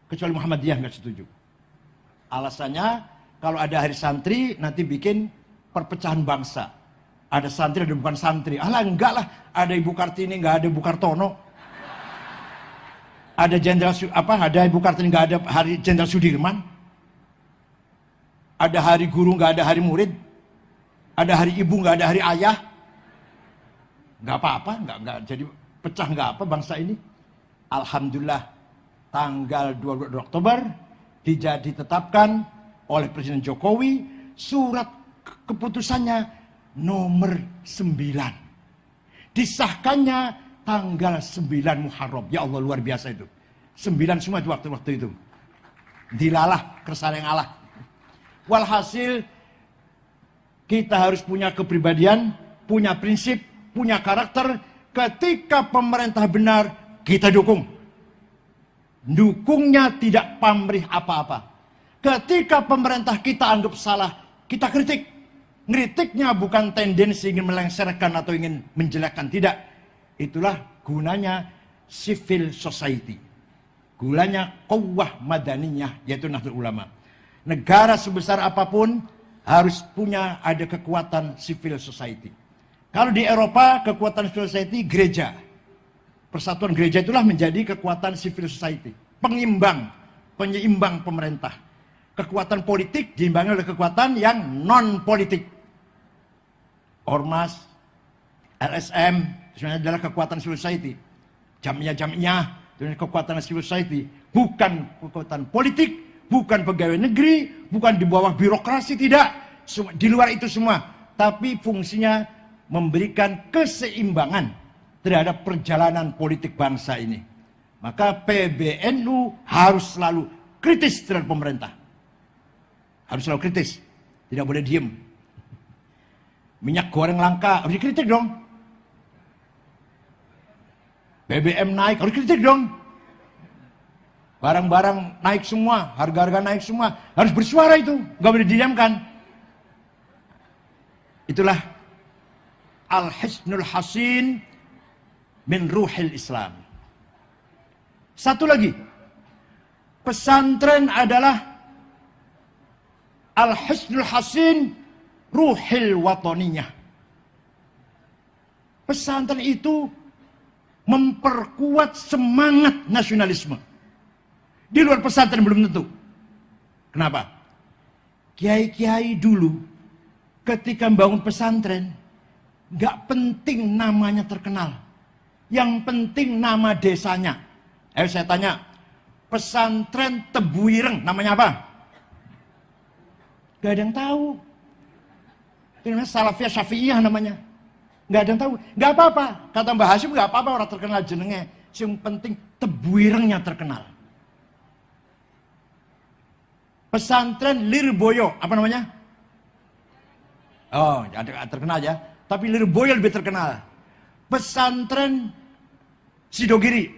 Kecuali Muhammadiyah nggak setuju. Alasannya, kalau ada hari santri, nanti bikin perpecahan bangsa. Ada santri, ada bukan santri. Alah enggak lah, ada Ibu Kartini, enggak ada Ibu Kartono. Ada Jenderal ada Ibu Kartini, enggak ada hari Jenderal Sudirman. Ada hari guru, enggak ada hari murid. Ada hari ibu, enggak ada hari ayah. Enggak apa-apa, enggak jadi pecah enggak apa bangsa ini. Alhamdulillah tanggal 22 Oktober ditetapkan oleh Presiden Jokowi surat keputusannya nomor 9. Disahkannya tanggal 9 Muharram. Ya Allah luar biasa itu. 9 semua di waktu-waktu itu. Dilalah kersane yang Allah. Walhasil kita harus punya kepribadian, punya prinsip, punya karakter. Ketika pemerintah benar, kita dukung. Dukungnya tidak pamrih apa-apa. Ketika pemerintah kita anggap salah, kita kritik. Ngeritiknya bukan tendensi ingin melengsarkan atau ingin menjelekkan, tidak. Itulah gunanya civil society. Gunanya qawwah madaniyah, yaitu Nahdlatul Ulama. Negara sebesar apapun harus punya ada kekuatan civil society. Kalau di Eropa kekuatan civil society gereja. Persatuan gereja itulah menjadi kekuatan civil society. Penyeimbang pemerintah. Kekuatan politik diimbangi oleh kekuatan yang non politik. Ormas, LSM, sebenarnya adalah kekuatan civil society. Jamiah-jamiah, kekuatan civil society. Bukan kekuatan politik, bukan pegawai negeri, bukan di bawah birokrasi, tidak. Di luar itu semua. Tapi fungsinya memberikan keseimbangan terhadap perjalanan politik bangsa ini. Maka PBNU harus selalu kritis terhadap pemerintah. Harus selalu kritis. Tidak boleh diem. Minyak goreng langka, harus dikritik dong. BBM naik, harus dikritik dong. Barang-barang naik semua, harga-harga naik semua. Harus bersuara itu, gak boleh didiamkan. Itulah Al-Hisnul Hasin min Ruhil Islam. Satu lagi, pesantren adalah Al-Hisnul Hasin Ruhil Watoniyah. Pesantren itu memperkuat semangat nasionalisme. Di luar pesantren belum tentu. Kenapa? Kiai-kiai dulu ketika membangun pesantren, gak penting namanya terkenal. Yang penting nama desanya. Ayo saya tanya, pesantren Tebu Ireng namanya apa? Gak ada yang tahu. Ini namanya Salafiyah Syafi'iyah namanya. Gak ada yang tahu. Gak apa-apa. Kata Mbah Hasyim gak apa-apa orang terkenal jenenge. Yang penting Tebu Irengnya terkenal. Pesantren Lirboyo, apa namanya? Oh, terkenal ya. Tapi Lirboyo lebih terkenal. Pesantren Sidogiri,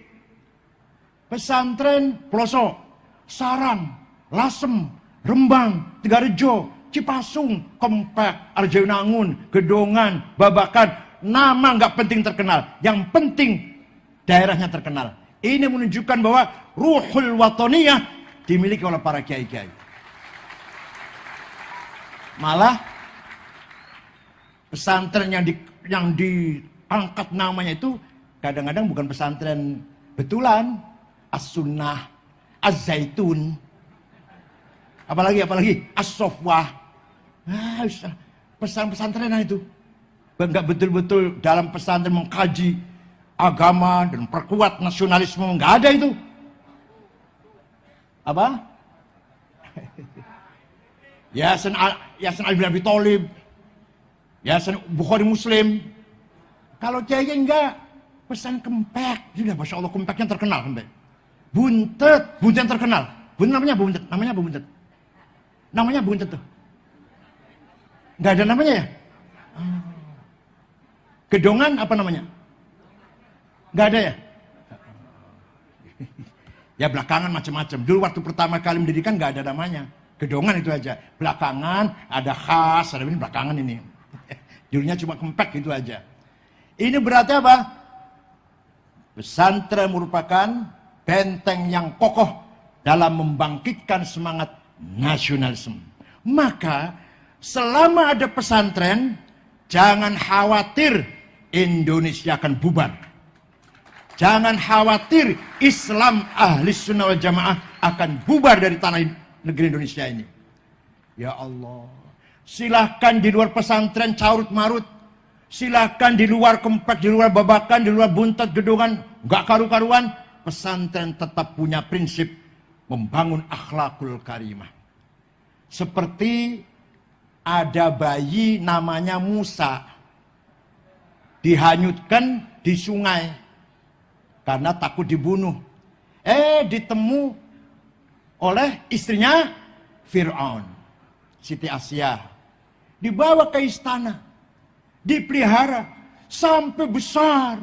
pesantren Ploso, Sarang, Lasem, Rembang, Tegarejo, Cipasung, Kempek, Arjayunangun, Gedongan, Babakan. Nama nggak penting terkenal. Yang penting daerahnya terkenal. Ini menunjukkan bahwa ruhul watoniyah dimiliki oleh para kiai-kiai. Malah pesantren yang diangkat namanya itu kadang-kadang bukan pesantren betulan, As-Sunnah, Az-Zaitun, apalagi As-Sofwah. Pesantren-pesantrenan itu enggak betul-betul dalam pesantren mengkaji agama dan perkuat nasionalisme, enggak ada itu. Apa? Yayasan Ali bin Abi Thalib, Yayasan Bukhari Muslim. Kalau kiai enggak, pesan Kempek. Sudah, Masya Allah, Kempeknya terkenal. Kempek. Buntet yang terkenal. Namanya Buntet. Namanya Buntet tuh. Enggak ada namanya ya? Gedongan apa namanya? Enggak ada ya? Ya belakangan macam-macam. Dulu waktu pertama kali mendirikan enggak ada namanya. Gedongan itu aja. Belakangan ada khas, ada ini belakangan ini. Dulunya cuma Kempek itu aja. Ini berarti apa? Pesantren merupakan benteng yang kokoh dalam membangkitkan semangat nasionalisme. Maka selama ada pesantren, jangan khawatir Indonesia akan bubar. Jangan khawatir Islam ahli sunnah wal jamaah akan bubar dari tanah negeri Indonesia ini. Ya Allah, silahkan di luar pesantren carut marut, silahkan di luar Kempek, di luar Babakan, di luar Buntet, Gedongan, nggak karu-karuan. Pesantren tetap punya prinsip membangun akhlakul karimah. Seperti ada bayi namanya Musa, dihanyutkan di sungai karena takut dibunuh. Ditemu oleh istrinya Fir'aun, Siti Asia. Dibawa ke istana, dipelihara sampai besar.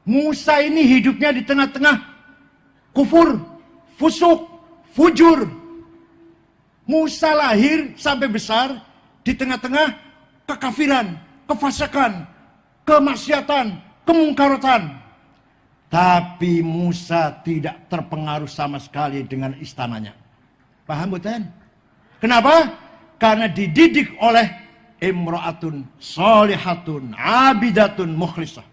Musa ini hidupnya di tengah-tengah kufur, fusuk, fujur. Musa lahir sampai besar di tengah-tengah kekafiran, kefasikan, kemaksiatan, kemungkaratan. Tapi Musa tidak terpengaruh sama sekali dengan istananya. Paham bukan? Kenapa? Karena dididik oleh imra'atun sholihatun abidatun mukhlisah.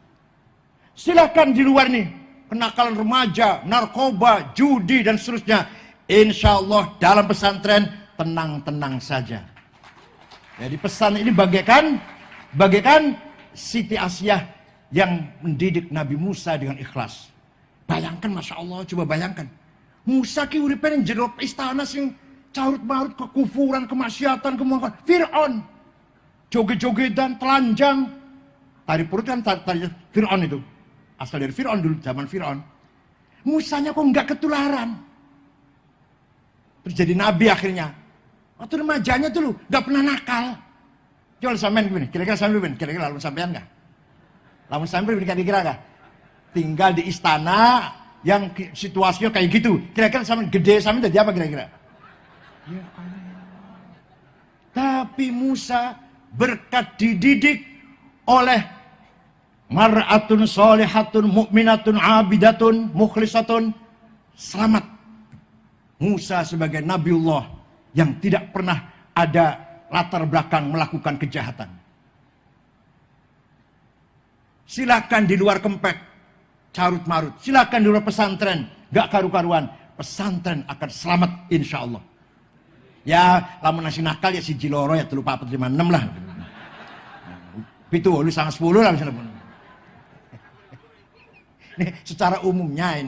Silakan di luar nih, kenakalan remaja, narkoba, judi dan seterusnya. Insya Allah dalam pesantren tenang-tenang saja. Jadi pesan ini bagaikan Siti Asia yang mendidik Nabi Musa dengan ikhlas. Bayangkan, Masya Allah, coba bayangkan. Musa ki uripen yang jero istana sing carut-marut kekufuran, kemaksiatan, kemungkaran. Fir'aun. Joget-jogetan, telanjang. Tari perut kan tari Fir'aun itu. Asal dari Fir'aun dulu, zaman Fir'aun. Musanya kok nggak ketularan. Terus jadi nabi akhirnya. Waktu remajanya dulu, nggak pernah nakal. Jual sampean gini, kira-kira sampean, kira-kira lalu sampean nggak? Lamun sampai kira-kira kah? Tinggal di istana yang situasinya kayak gitu. Kira-kira sampai gede sampai jadi apa kira-kira? Ya Allah. Tapi Musa berkat dididik oleh mar'atun sholihatun mu'minatun abidatun mukhlisatun, selamat. Musa sebagai Nabiullah yang tidak pernah ada latar belakang melakukan kejahatan. Silakan di luar Kempek, carut marut. Silakan di luar pesantren, gak karu-karuan. pesantren akan selamat insya Allah. Ya, lamun nasi nakal ya si Jiloro ya 3, 4, 5, 6 lah. Itu lu sangat 10 lah misalnya. Ini secara umumnya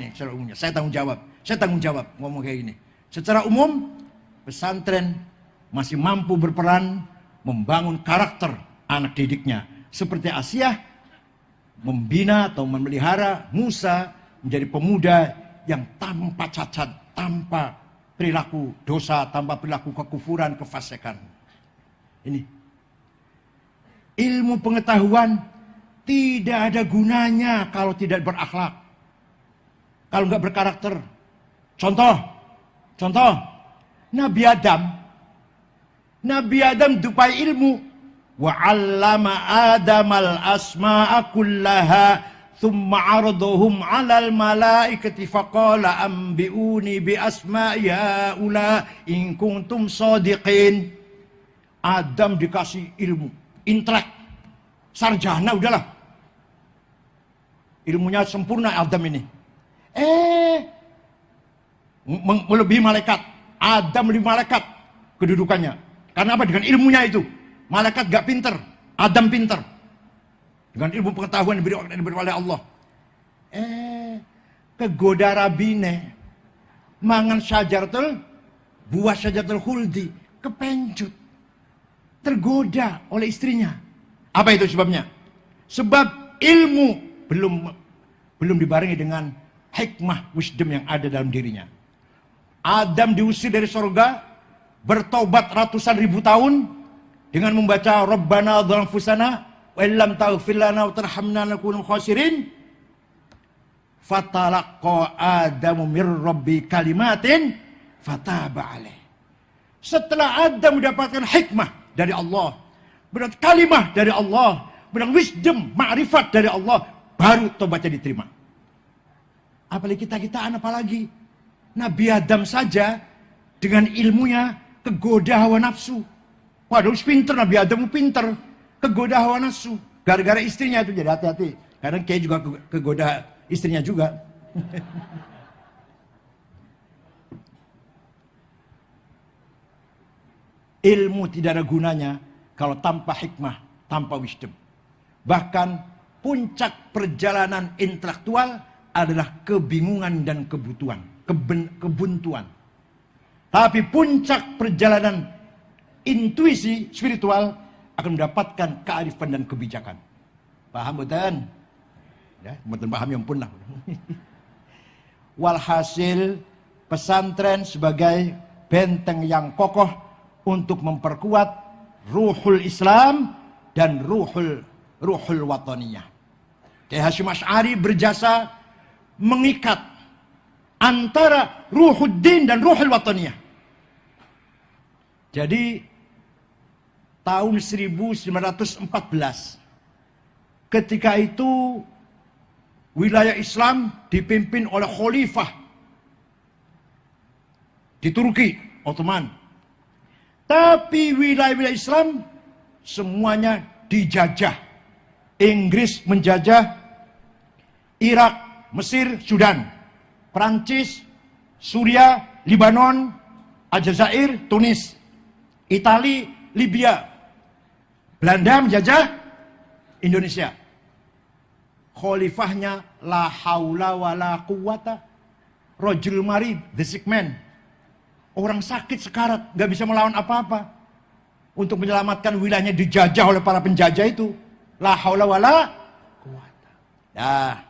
saya tanggung jawab ngomong kayak gini. Secara umum pesantren masih mampu berperan membangun karakter anak didiknya. Seperti Asiyah membina atau memelihara Musa menjadi pemuda yang tanpa cacat, tanpa perilaku dosa, tanpa perilaku kekufuran, kefasikan. Ini ilmu pengetahuan tidak ada gunanya kalau tidak berakhlak, kalau nggak berkarakter. Contoh, Nabi Adam dupai ilmu. Wa 'allama Adamal asma'a kullaha thumma 'aradahum 'alal malaikati faqala anbi'uni bi asma'i haula in kuntum shadiqin. Adam dikasih ilmu, intelek, sarjana udahlah. Ilmunya sempurna Adam ini. Melebihi malaikat. Adam lebih malaikat kedudukannya. Karena apa? Dengan ilmunya itu. Malaikat gak pinter, Adam pinter. Dengan ilmu pengetahuan yang diberi oleh Allah. Kegoda rabine. Mangan syajaratul, buah syajaratul khuldi. Kepencut. Tergoda oleh istrinya. Apa itu sebabnya? Sebab ilmu belum dibarengi dengan hikmah, wisdom yang ada dalam dirinya. Adam diusir dari surga, bertobat ratusan ribu tahun dengan membaca Rabbana dzalna anfusana wa illam taghfir lana wa tarhamna lanakunanna khasirin. Fatalaqa Adamu mir rabbi kalimatin fataba alaih. Setelah Adam mendapatkan hikmah dari Allah, mendapat kalimah dari Allah, mendapat wisdom, ma'rifat dari Allah, baru tobatnya diterima. Apalagi kita anak, apalagi Nabi Adam saja dengan ilmunya kegoda hawa nafsu. Waduh, pinter Nabi Adam, pinter. Kegoda hawa nafsu. Gara-gara istrinya itu, jadi hati-hati. Kadang kayak juga kegoda istrinya juga. Ilmu tidak ada gunanya kalau tanpa hikmah, tanpa wisdom. Bahkan puncak perjalanan intelektual adalah kebingungan dan kebuntuan. Tapi puncak perjalanan intuisi spiritual akan mendapatkan kearifan dan kebijakan. Paham betul? Ya, betul paham yang pun lah. Walhasil pesantren sebagai benteng yang kokoh untuk memperkuat ruhul Islam dan ruhul wataniyah. Kiai Hasyim Asy'ari berjasa mengikat antara ruhuddin dan ruhul wataniyah. Jadi tahun 1914 ketika itu wilayah Islam dipimpin oleh khalifah di Turki Ottoman. Tapi wilayah-wilayah Islam semuanya dijajah. Inggris menjajah Irak, Mesir, Sudan, Prancis, Suria, Libanon, Aljazair, Tunis, Itali, Libya. Belanda menjajah Indonesia. Khalifahnya la haula wala quwata, rajul marid, the sick man. Orang sakit sekarat, gak bisa melawan apa-apa. Untuk menyelamatkan wilayahnya dijajah oleh para penjajah itu. La haula wala quwata. Nah,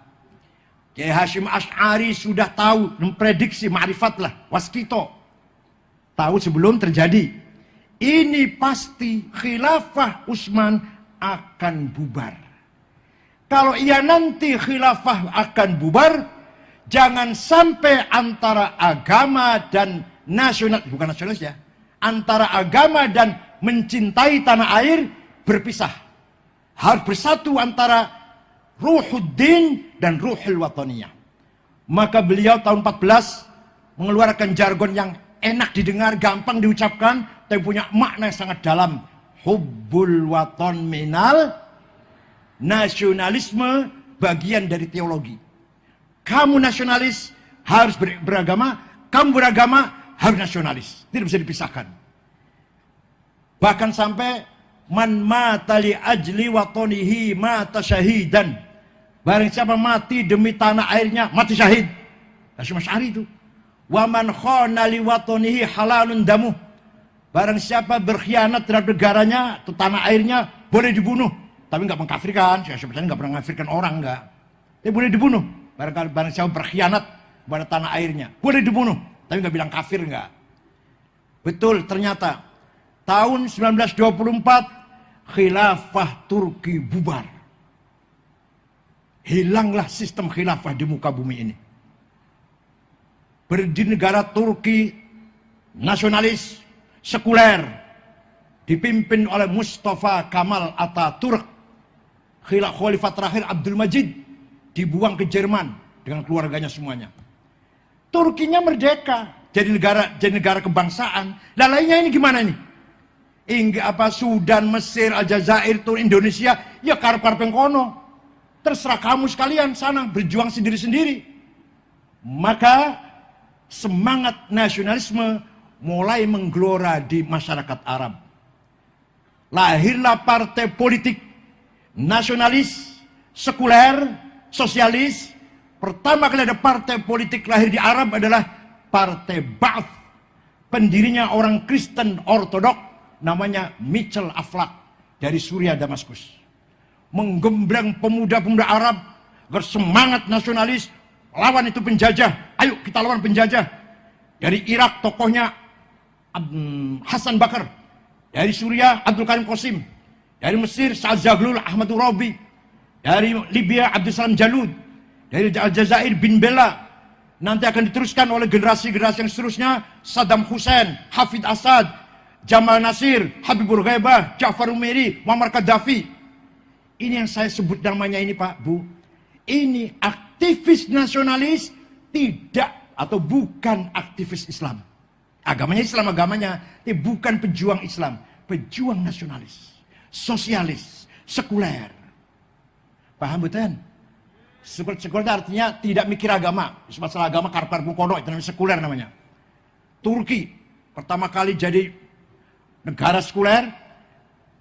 Kiai Hasyim Asy'ari sudah tahu, memprediksi, ma'rifat lah, waskito. Tahu sebelum terjadi. Ini pasti khilafah Utsman akan bubar. Kalau ia nanti khilafah akan bubar, jangan sampai antara agama dan bukan nasionalis ya, antara agama dan mencintai tanah air berpisah. Harus bersatu antara ruhuddin dan ruhul wataniyah. Maka beliau tahun 14 mengeluarkan jargon yang enak didengar, gampang diucapkan, tapi punya makna yang sangat dalam. Hubbul waton minal, nasionalisme bagian dari teologi. Kamu nasionalis harus beragama, kamu beragama harus nasionalis, tidak bisa dipisahkan. Bahkan sampai man mata li ajli watonihi mata syahidan. Barang siapa mati demi tanah airnya, mati syahid. Hasyim Asy'ari itu. Wa man khana li watonihi halalun damuh. Barang siapa berkhianat terhadap negaranya atau tanah airnya, boleh dibunuh. Tapi nggak mengkafirkan. Sebenarnya nggak pernah mengkafirkan orang, nggak. Tapi boleh dibunuh. Barang siapa berkhianat pada tanah airnya, boleh dibunuh. Tapi nggak bilang kafir, nggak. Betul, ternyata tahun 1924 khilafah Turki bubar. Hilanglah sistem khilafah di muka bumi ini. Berdiri negara Turki nasionalis, sekuler, dipimpin oleh Mustafa Kemal Atatürk. Khalifah terakhir Abdul Majid dibuang ke Jerman dengan keluarganya semuanya. Turkinya merdeka, jadi negara kebangsaan. Dan lainnya ini gimana ini? Sudan, Mesir, Aljazair, Indonesia, ya karep-karep yang kono. Terserah kamu sekalian sana berjuang sendiri-sendiri. Maka semangat nasionalisme mulai menggelora di masyarakat Arab. Lahirlah partai politik nasionalis, sekuler, sosialis. Pertama kali ada partai politik lahir di Arab adalah Partai Ba'ath. Pendirinya orang Kristen Ortodok, namanya Mitchell Aflaq dari Suriah, Damaskus. Menggembleng pemuda-pemuda Arab bersemangat nasionalis, lawan itu penjajah. Ayo kita lawan penjajah. Dari Irak tokohnya Hasan Bakar. Dari Suriah Abdul Karim Qasim. Dari Mesir Sa'ad Zaghloul Ahmad Rabi. Dari Libya Abdul Salam Jalud. Dari Aljazair bin Bella. Nanti akan diteruskan oleh generasi-generasi yang seterusnya. Saddam Hussein, Hafid Assad, Jamal Nasir, Habibur Ghaibah, Ja'far Umeri, Muammar Gaddafi. Ini yang saya sebut namanya ini Pak, Bu. Ini aktivis nasionalis tidak atau bukan aktivis Islam. Agamanya Islam, tapi bukan pejuang Islam. Pejuang nasionalis, sosialis, sekuler. Paham betul? Sekuler artinya tidak mikir agama. Masalah agama karpar bukono, itu namanya sekuler namanya. Turki pertama kali jadi negara sekuler,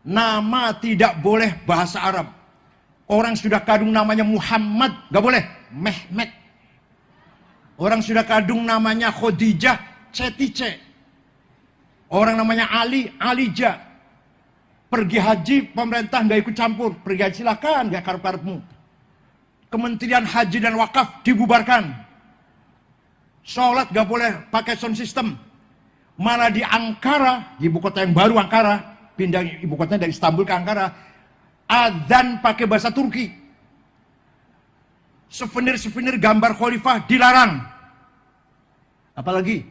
nama tidak boleh bahasa Arab. Orang sudah kadung namanya Muhammad, gak boleh. Mehmet. Orang sudah kadung namanya Khadijah, Cetice. Orang namanya Ali, Alija. Pergi haji, pemerintah gak ikut campur. Pergi haji silakan, gak karep-karepmu. Kementerian Haji dan Wakaf dibubarkan. Sholat gak boleh pakai sound system. Malah di Ankara, ibu kota yang baru Ankara, pindah ibu kotanya dari Istanbul ke Ankara, adzan pakai bahasa Turki. Souvenir-souvenir gambar khalifah dilarang. Apalagi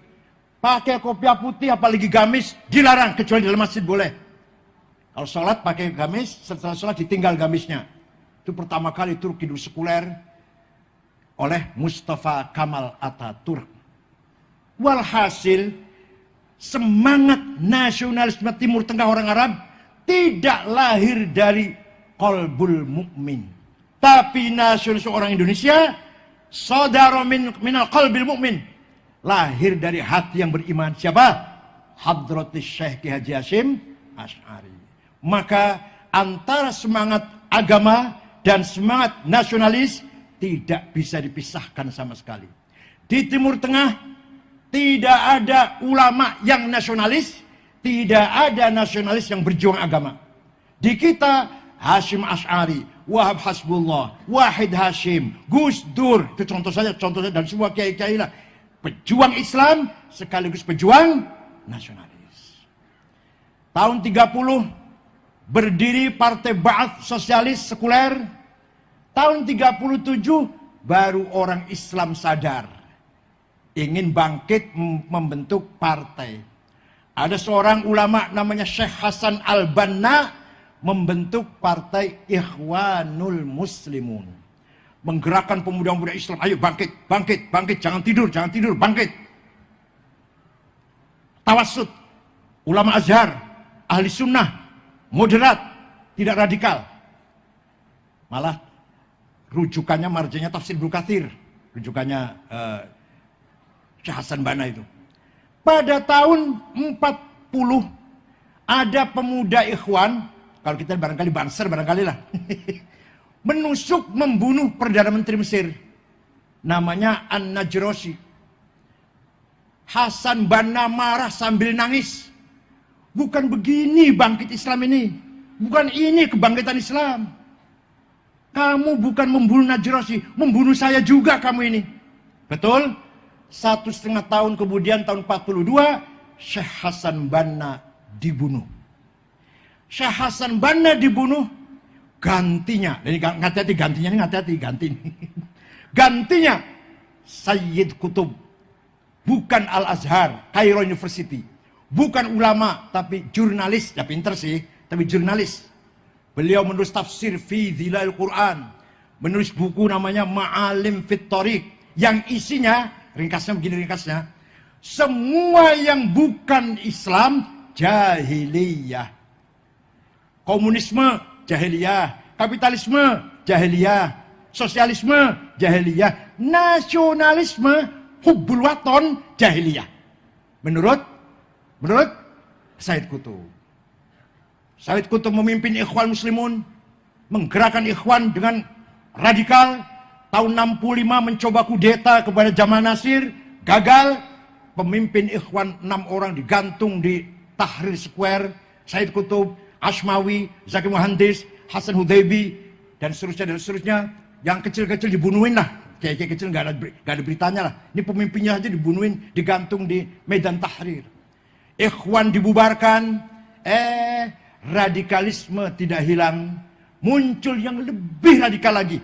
pakai kopiah putih, apalagi gamis dilarang, kecuali dalam masjid boleh. Kalau sholat pakai gamis, setelah sholat ditinggal gamisnya. Itu pertama kali Turki dulu sekuler oleh Mustafa Kemal Atatürk. Walhasil semangat nasionalisme Timur Tengah orang Arab tidak lahir dari qalbul mukmin, tapi nasionalisme orang Indonesia saudara minal qalbil mukmin, lahir dari hati yang beriman. Siapa? Hadratus Syekh Ki Haji Hasyim Asy'ari. Maka antara semangat agama dan semangat nasionalis tidak bisa dipisahkan sama sekali. Di Timur Tengah tidak ada ulama yang nasionalis, tidak ada nasionalis yang berjuang agama. Di kita Hasyim Asy'ari, Wahab Hasbullah, Wahid Hasyim, Gus Dur, itu contoh saja dan semua kiai-kiai lah. Pejuang Islam sekaligus pejuang nasionalis. Tahun 30 berdiri Partai Ba'ath Sosialis Sekuler. Tahun 37 baru orang Islam sadar. Ingin bangkit membentuk partai. Ada seorang ulama namanya Syekh Hasan Al-Banna membentuk Partai Ikhwanul Muslimun. Menggerakkan pemuda-pemuda Islam. Ayo bangkit, bangkit, bangkit. Jangan tidur, bangkit. Tawassut. Ulama Azhar, ahli sunnah, moderat, tidak radikal. Malah rujukannya marjanya tafsir Ibnu Katsir. Rujukannya Syekh Hasan Banna itu. Pada tahun 40 ada pemuda ikhwan, kalau kita barangkali Banser barangkali lah, menusuk membunuh Perdana Menteri Mesir. Namanya An-Najroshi. Hasan Banna marah sambil nangis. Bukan begini bangkit Islam ini. Bukan ini kebangkitan Islam. Kamu bukan membunuh Najroshi, membunuh saya juga kamu ini. Betul? 1,5 tahun kemudian tahun 42 Syekh Hasan Banna dibunuh. Syekh Hasan Banna dibunuh, gantinya, ini hati-hati gantinya ini hati-hati ganti. Gantinya Sayyid Qutb, bukan Al-Azhar, Cairo University, bukan ulama tapi jurnalis, ya pinter sih, tapi jurnalis. Beliau menulis tafsir fi Dhilal Quran, menulis buku namanya Ma'alim Fit Thoriq, yang isinya ringkasnya begini ringkasnya, semua yang bukan Islam jahiliyah. Komunisme jahiliyah, kapitalisme jahiliyah, sosialisme jahiliyah, nasionalisme hubbul waton jahiliyah. Menurut Sayyid Qutb. Sayyid Qutb memimpin Ikhwan Muslimun, menggerakkan Ikhwan dengan radikal. Tahun 65 mencoba kudeta kepada Jamal Nasir, gagal. Pemimpin Ikhwan 6 orang digantung di Tahrir Square. Sayyid Qutb, Ashmawi, Zaki Muhandis, Hasan Hudaybi, dan seterusnya. Yang kecil-kecil dibunuhin lah. Kayak kecil gak ada beritanya lah. Ini pemimpinnya aja dibunuhin, digantung di Medan Tahrir. Ikhwan dibubarkan. Radikalisme tidak hilang. Muncul yang lebih radikal lagi.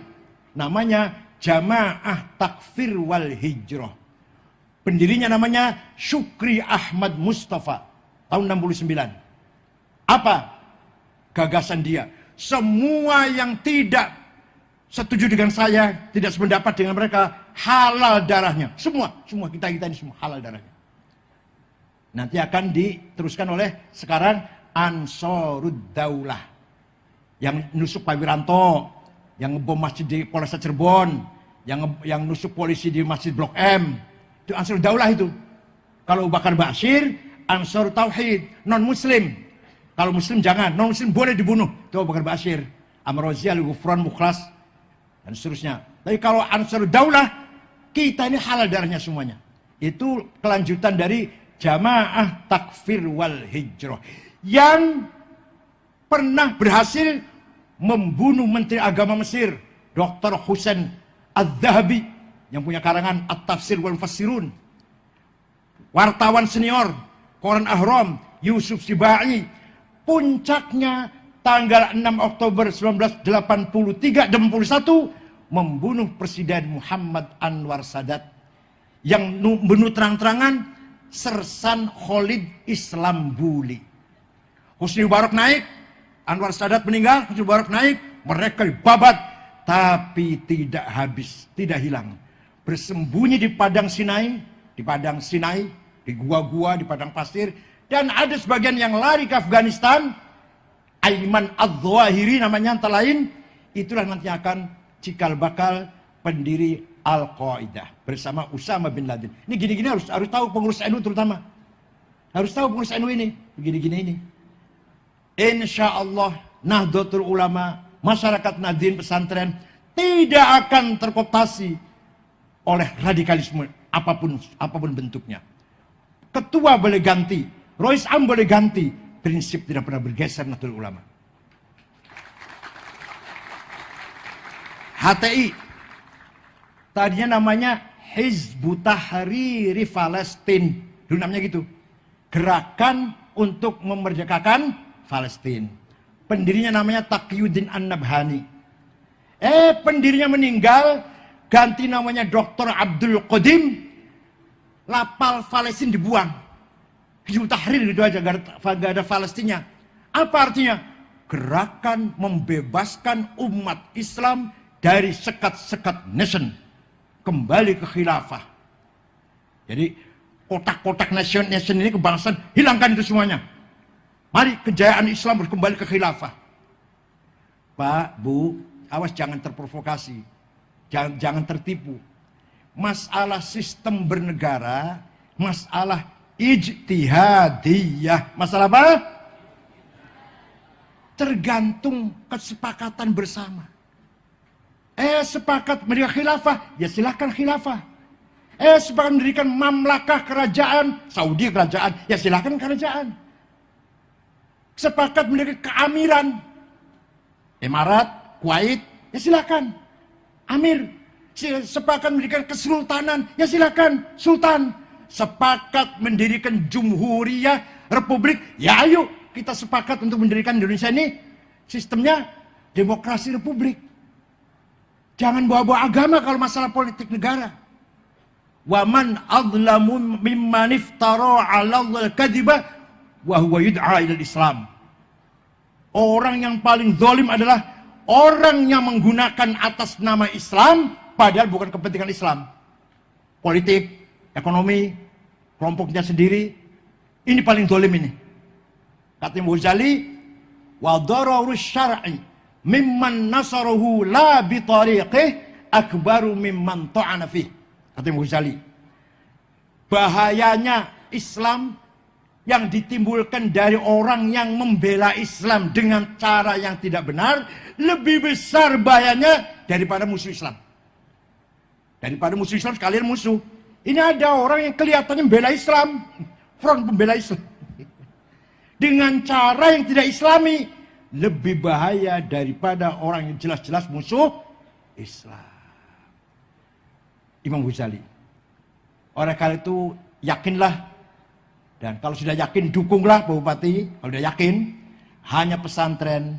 Namanya Jamaah Takfir wal Hijrah. Pendirinya namanya Syukri Ahmad Mustafa. Tahun 69. Apa gagasan dia? Semua yang tidak setuju dengan saya, tidak sependapat dengan mereka, halal darahnya. Semua kita ini semua halal darahnya. Nanti akan diteruskan oleh sekarang Ansarud Daulah. Yang nusuk Pak Wiranto, yang ngebom masjid di Polresta Cirebon, yang nusuk polisi di Masjid Blok M. Itu Ansarud Daulah itu. Kalau Abu Bakar Bashir, Ansarut Tauhid, non-muslim. Kalau muslim jangan, non-muslim boleh dibunuh. Itu Abu Bakar Bashir, Amrozi, Al-Ghufran, Mukhlas, dan seterusnya. Tapi kalau Ansarud Daulah, kita ini halal darahnya semuanya. Itu kelanjutan dari Jamaah Takfir wal Hijrah. Yang pernah berhasil membunuh Menteri Agama Mesir, Dr. Hussein Al-Dhahabi, yang punya karangan At-Tafsir wal Mufassirun. Wartawan senior, Koran Ahram, Yusuf Sibai. Puncaknya tanggal 6 Oktober 1983 dan 81 membunuh Presiden Muhammad Anwar Sadat. Yang membunuh terang-terangan Sersan Khalid Islambuli. Husni Mubarak naik, Anwar Sadat meninggal, Husni Mubarak naik, mereka dibabat, tapi tidak habis, tidak hilang. Bersembunyi di padang Sinai, di gua-gua, di padang pasir, dan ada sebagian yang lari ke Afghanistan. Aiman Adz-Dzawahiri namanya antara lain, itulah nanti akan cikal bakal pendiri Al-Qaeda bersama Usama bin Laden. Ini gini-gini harus tahu pengurus NU terutama. Harus tahu pengurus NU ini, begini-gini ini. Insya Allah Nahdlatul Ulama, masyarakat Nahdien pesantren tidak akan terkooptasi oleh radikalisme apapun bentuknya. Ketua boleh ganti, Rois Am boleh ganti, prinsip tidak pernah bergeser Nahdlatul Ulama. HTI tadinya namanya Hizbut Tahrir Palestina, dulu namanya gitu, Gerakan untuk Memerdekakan Palestina. Pendirinya namanya Taqiyuddin An-Nabhani. Pendirinya meninggal, ganti namanya Dr. Abdul Qadim. Lapal Palestina dibuang. Hizbut Tahrir gitu aja, gak ada Palestina. Apa artinya? Gerakan membebaskan umat Islam dari sekat-sekat nation. Kembali ke khilafah. Jadi kotak-kotak nation ini kebangsaan, hilangkan itu semuanya. Mari kejayaan Islam harus kembali ke khilafah. Pak, Bu, awas jangan terprovokasi. Jangan tertipu. masalah sistem bernegara, masalah ijtihadiyah. Masalah apa? Tergantung kesepakatan bersama. Sepakat mendirikan khilafah, ya silakan khilafah. Sepakat mendirikan mamlakah kerajaan, Saudi kerajaan, ya silakan kerajaan. Sepakat mendirikan keamiran, Emirat, Kuwait, ya silakan. Amir. Sepakat mendirikan kesultanan, ya silakan. Sultan. Sepakat mendirikan jumhuriyah, republik, ya ayo kita sepakat untuk mendirikan Indonesia ini sistemnya demokrasi republik. Jangan bawa-bawa agama kalau masalah politik negara. Wa man adlamu mimman iftara 'ala Allahi al-kadhiba wa huwa yud'a ila Islam. Orang yang paling zalim adalah orang yang menggunakan atas nama Islam padahal bukan kepentingan Islam. Politik, ekonomi, kelompoknya sendiri. Ini paling zalim ini. Kata Imam Ghazali, wa dararus syar'i mimman nasarahu la bi tariqih akbaru mimman ta'ana fih. Kata Imam Ghazali, bahayanya Islam yang ditimbulkan dari orang yang membela Islam dengan cara yang tidak benar lebih besar bahayanya daripada musuh Islam. Daripada musuh Islam sekalian musuh. Ini ada orang yang kelihatannya membela Islam, front pembela Islam, dengan cara yang tidak Islami, lebih bahaya daripada orang yang jelas-jelas musuh Islam. Imam Ghazali. Oleh karena itu yakinlah, dan kalau sudah yakin dukunglah Pak Bupati. Kalau sudah yakin, hanya pesantren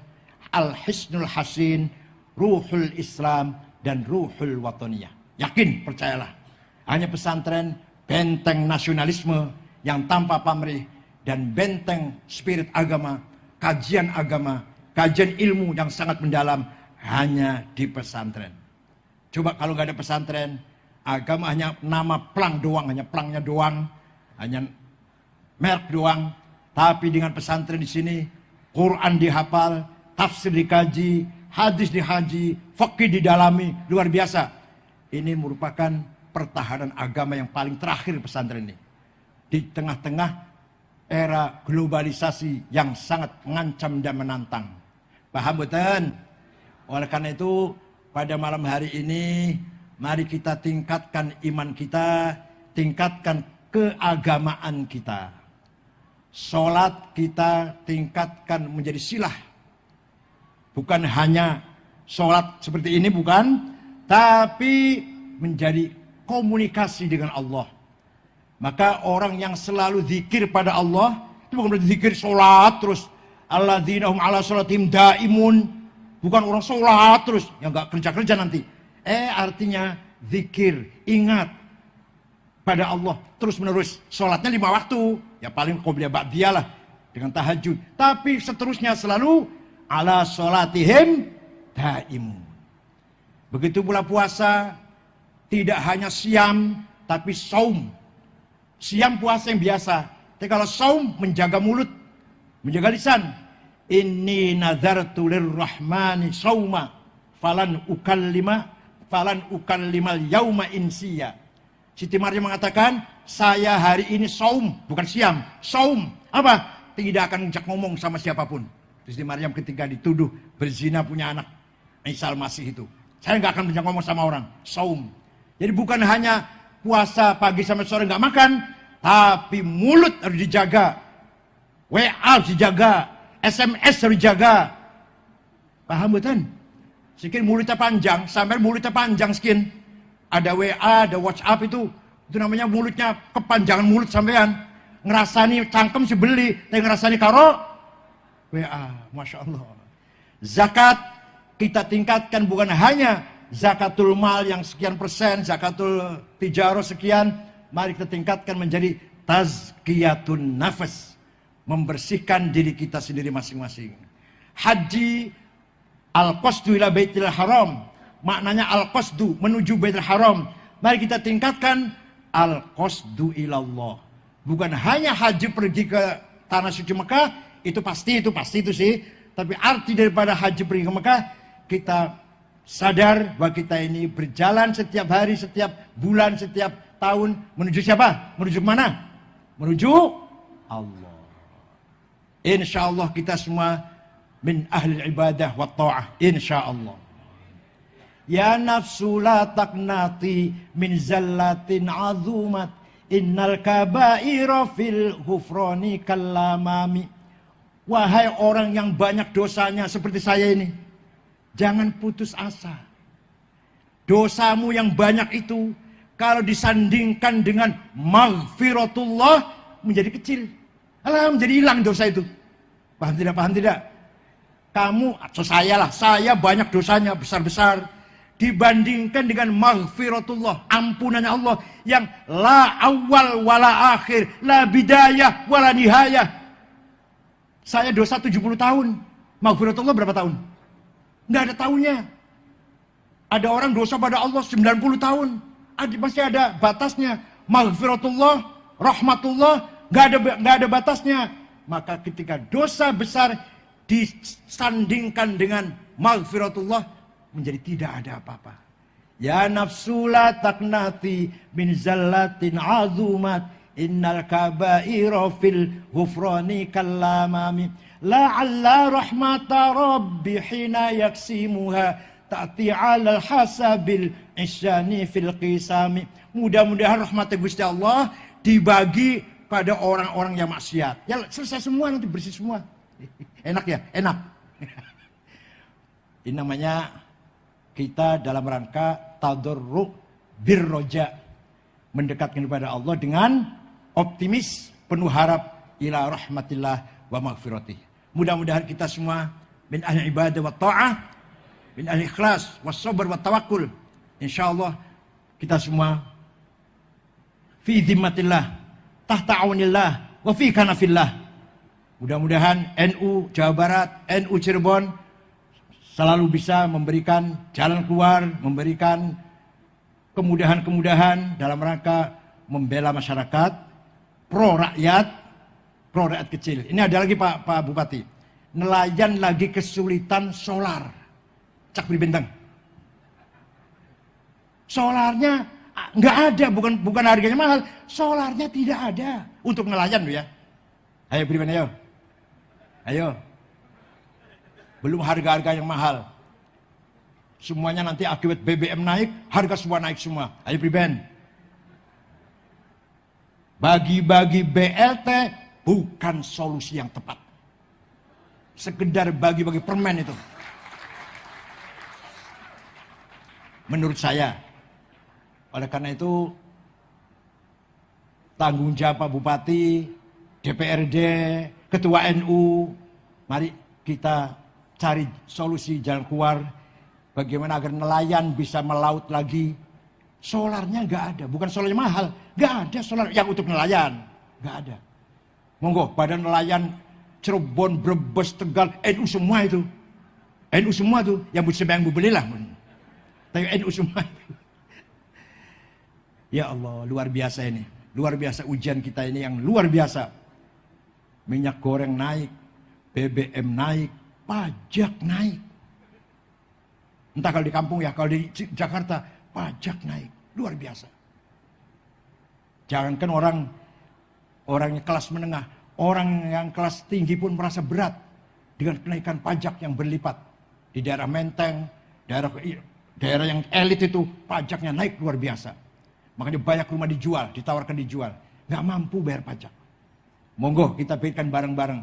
Al-Hisnul Hasin, Ruhul Islam dan Ruhul Wataniyah. Yakin, percayalah. Hanya pesantren benteng nasionalisme yang tanpa pamrih dan benteng spirit agama, kajian ilmu yang sangat mendalam hanya di pesantren. Coba kalau nggak ada pesantren, agama hanya nama plang doang, hanya plangnya doang, hanya merek doang. Tapi dengan pesantren di sini, Quran dihafal, tafsir dikaji, hadis dihaji, fikih didalami, luar biasa. Ini merupakan pertahanan agama yang paling terakhir pesantren ini. Di tengah-tengah era globalisasi yang sangat mengancam dan menantang. Paham betul? Oleh karena itu, pada malam hari ini, mari kita tingkatkan iman kita, tingkatkan keagamaan kita. Sholat kita tingkatkan menjadi silah. Bukan hanya sholat seperti ini, bukan. Tapi menjadi komunikasi dengan Allah. Maka orang yang selalu zikir pada Allah, itu bukan berarti zikir sholat terus. Alladzina hum ala sholatihim daimun. Bukan orang sholat terus, yang gak kerja-kerja nanti. Artinya zikir, ingat pada Allah terus menerus. Sholatnya 5 waktu, ya paling qobliyah ba'diyah lah dengan tahajud. Tapi seterusnya selalu ala sholatihim daimun. Begitu pula puasa, tidak hanya siam tapi saum. Siam puasa yang biasa, tapi kalau saum menjaga mulut, menjaga lisan. Inni nazartu lirrahmani sauma falan ukallimal yauma insiya. Siti Maryam mengatakan, saya hari ini saum, bukan siam, saum. Apa? Tidak akan ngejak ngomong sama siapapun. Siti Maryam ketika dituduh berzina punya anak Isa al-Masih itu, saya nggak akan ngejak ngomong sama orang, saum. Jadi bukan hanya puasa pagi sampai sore nggak makan, tapi mulut harus dijaga, WA harus dijaga, SMS harus dijaga. Paham betul? Sekian mulutnya panjang, sampai mulutnya panjang sekian. Ada WA, ada WhatsApp itu namanya mulutnya kepanjangan mulut sampean. Ngerasani cangkem sih beli, tapi ngerasani karo WA, Masya Allah. Zakat kita tingkatkan bukan hanya zakatul mal yang sekian persen, zakatul tijarah sekian. Mari kita tingkatkan menjadi tazkiyatun nafas, membersihkan diri kita sendiri masing-masing. Haji al-qasdu ila baitil haram, maknanya al-qasdu menuju baitil haram. Mari kita tingkatkan al-qasdu ilallah. Bukan hanya haji pergi ke tanah suci Mekah, itu pasti itu sih. Tapi arti daripada haji pergi ke Mekah, kita sadar bahwa kita ini berjalan setiap hari, setiap bulan, setiap tahun menuju siapa? Menuju mana? Menuju Allah. Insya Allah kita semua min ahli ibadah wa ta'ah. Insya Allah. Ya nafsu la taqnati min zallatin azumat. Innal kabaira fil ghufrani kallamami. Wahai orang yang banyak dosanya seperti saya ini, jangan putus asa. Dosamu yang banyak itu kalau disandingkan dengan maghfiratullah menjadi kecil. Alah, menjadi hilang dosa itu. Paham tidak? Paham tidak? Kamu atau saya lah, saya banyak dosanya besar-besar dibandingkan dengan maghfiratullah, ampunannya Allah yang la awal wala akhir, la bidayah wala nihayah. Saya dosa 70 tahun, maghfiratullah berapa tahun? Nggak ada tahunnya. Ada orang dosa pada Allah 90 tahun, masih ada batasnya. Maghfiratullah, rahmatullah, nggak ada batasnya. Maka ketika dosa besar disandingkan dengan maghfiratullah, menjadi tidak ada apa-apa. Ya nafsu la taqnati min zallatin azumat. Innal kabaira fil ghufrani kallamami. La'alla rahmata rabbi hina yaksimuha ta'ti 'alal hasabil isyani fil qisami. Mudah-mudahan rahmat Gusti Allah dibagi pada orang-orang yang maksiat. Ya selesai semua, nanti bersih semua. Enak ya? Enak. Ini namanya kita dalam rangka tadarruk birroja, mendekatkan kepada Allah dengan optimis, penuh harap ila rahmatillah wa maghfiratih. Mudah-mudahan kita semua min ahli ibadah wa ta'ah, min ahli ikhlas wa sabar wa tawakkul. Insyaallah kita semua fi dhimmatillah, tahta aunillah wa fi kanafillah. Mudah-mudahan NU Jawa Barat, NU Cirebon selalu bisa memberikan jalan keluar, memberikan kemudahan-kemudahan dalam rangka membela masyarakat, pro rakyat kecil. Ini ada lagi Pak Bupati. Nelayan lagi kesulitan solar. Cak Benteng. Solarnya nggak ada, bukan harganya mahal. Solarnya tidak ada untuk nelayan loh ya. Ayo Beriman, ayo. Ayo. Belum harga-harga yang mahal. Semuanya nanti akibat BBM naik, harga semua naik semua. Ayo Beriman. Bagi-bagi BLT bukan solusi yang tepat. Sekedar bagi-bagi permen itu. Menurut saya. Oleh karena itu, tanggung jawab Pak Bupati, DPRD, Ketua NU, mari kita cari solusi jalan keluar. Bagaimana agar nelayan bisa melaut lagi. Solarnya nggak ada, bukan solarnya mahal. Nggak ada solar yang untuk nelayan. Nggak ada. Monggo, badan nelayan Cirebon, Brebes, Tegal, NU semua itu. NU semua tuh, yang belilah. Tapi NU semua itu. Ya Allah, luar biasa ini. Luar biasa ujian kita ini yang luar biasa. Minyak goreng naik, BBM naik, pajak naik. Entah kalau di kampung ya, kalau di Jakarta, pajak naik. Luar biasa. Jangankan orangnya kelas menengah, orang yang kelas tinggi pun merasa berat dengan kenaikan pajak yang berlipat. Di daerah Menteng, daerah yang elit itu pajaknya naik luar biasa. Makanya banyak rumah dijual, ditawarkan dijual. Nggak mampu bayar pajak. Monggo kita berikan bareng-bareng.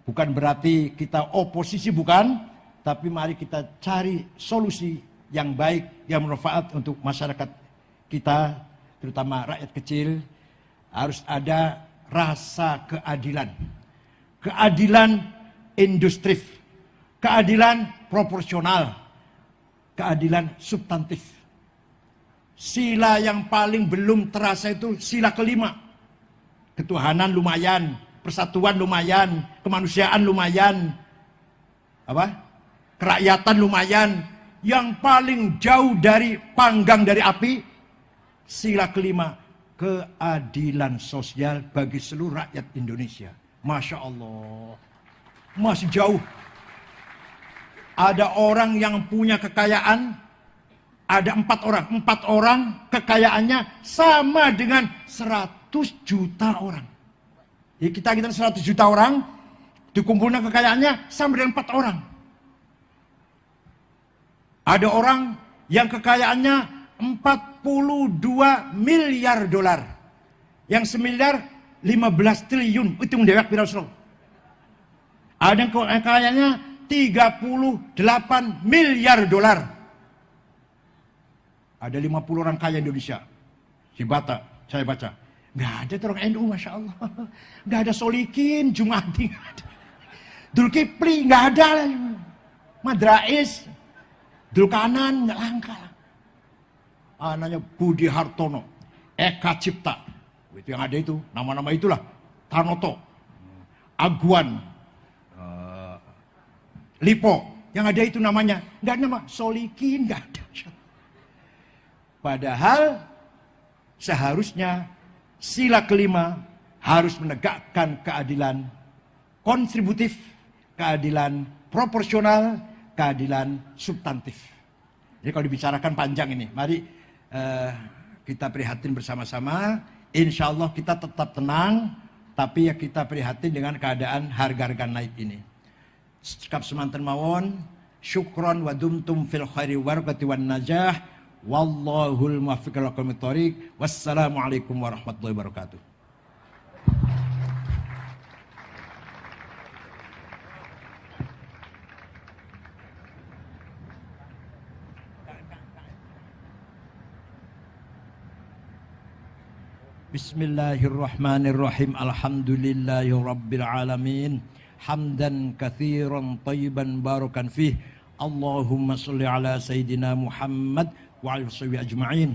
Bukan berarti kita oposisi, bukan. Tapi mari kita cari solusi yang baik, yang bermanfaat untuk masyarakat kita, terutama rakyat kecil. Harus ada rasa keadilan. Keadilan industri, keadilan proporsional, keadilan substantif. Sila yang paling belum terasa itu sila kelima. Ketuhanan lumayan, persatuan lumayan, kemanusiaan lumayan, kerakyatan lumayan. Yang paling jauh dari panggang dari api, sila kelima, keadilan sosial bagi seluruh rakyat Indonesia. Masya Allah, masih jauh. Ada orang yang punya kekayaan, Ada 4 orang. 4 orang kekayaannya sama dengan 100 juta orang. Ya, kita 100 juta orang, dikumpulkan kekayaannya sama dengan 4 orang. Ada orang yang kekayaannya 42 miliar dolar. Yang semiliar 15 triliun. Itu mendewek Rasulullah. Ada yang kekayaannya 38 miliar dolar. Ada 50 orang kaya Indonesia. Saya baca. Nggak ada orang NU, Masya Allah. Nggak ada Solikin, Jumadi, nggak ada. Dulkifli, nggak ada. Madrais, Dulkanan, nggak langka. Anaknya Budi Hartono, Eka Cipta. Itu yang ada itu, nama-nama itulah. Tanoto, Aguan, Lipo. Yang ada itu namanya. Nggak ada nama Solikin, nggak ada. Padahal seharusnya sila kelima harus menegakkan keadilan kontributif, keadilan proporsional, keadilan substantif. Jadi kalau dibicarakan panjang ini, mari kita prihatin bersama-sama. Insya Allah kita tetap tenang, tapi ya kita prihatin dengan keadaan harga-harga naik ini. Sekap semanten mawon, syukron wa dumtum fil khairi warakati wan najah. Wallahul muwaffiq ila aqwamit thoriq. Wassalamualaikum warahmatullahi wabarakatuh. Bismillahirrahmanirrahim. Alhamdulillahi rabbil alamin. Hamdan katsiran thayyiban barakan fih. Allahumma shalli ala sayyidina Muhammad wa alihi washabihi ajma'in.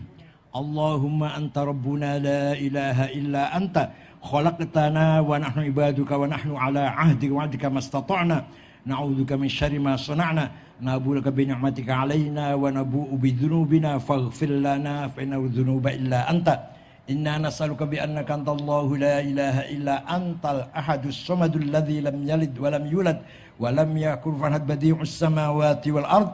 Allahumma anta rabbuna la ilaha illa anta khalaqtana wa nahnu ibaduka wa nahnu ala ahdika wa wa'dika mastata'na na'udzuka min syarri ma sana'na nabulaka bi ni'matika alaina wa nabu'u bi dzunubina faghfir lana fa innahu dzunuba illa anta. Inna nas'aluka bi annaka antallahu la ilaha illa antal ahadus samadul ladzi lam yalid wa lam yulad wa lam yakul lahu badi'us samawati wal ard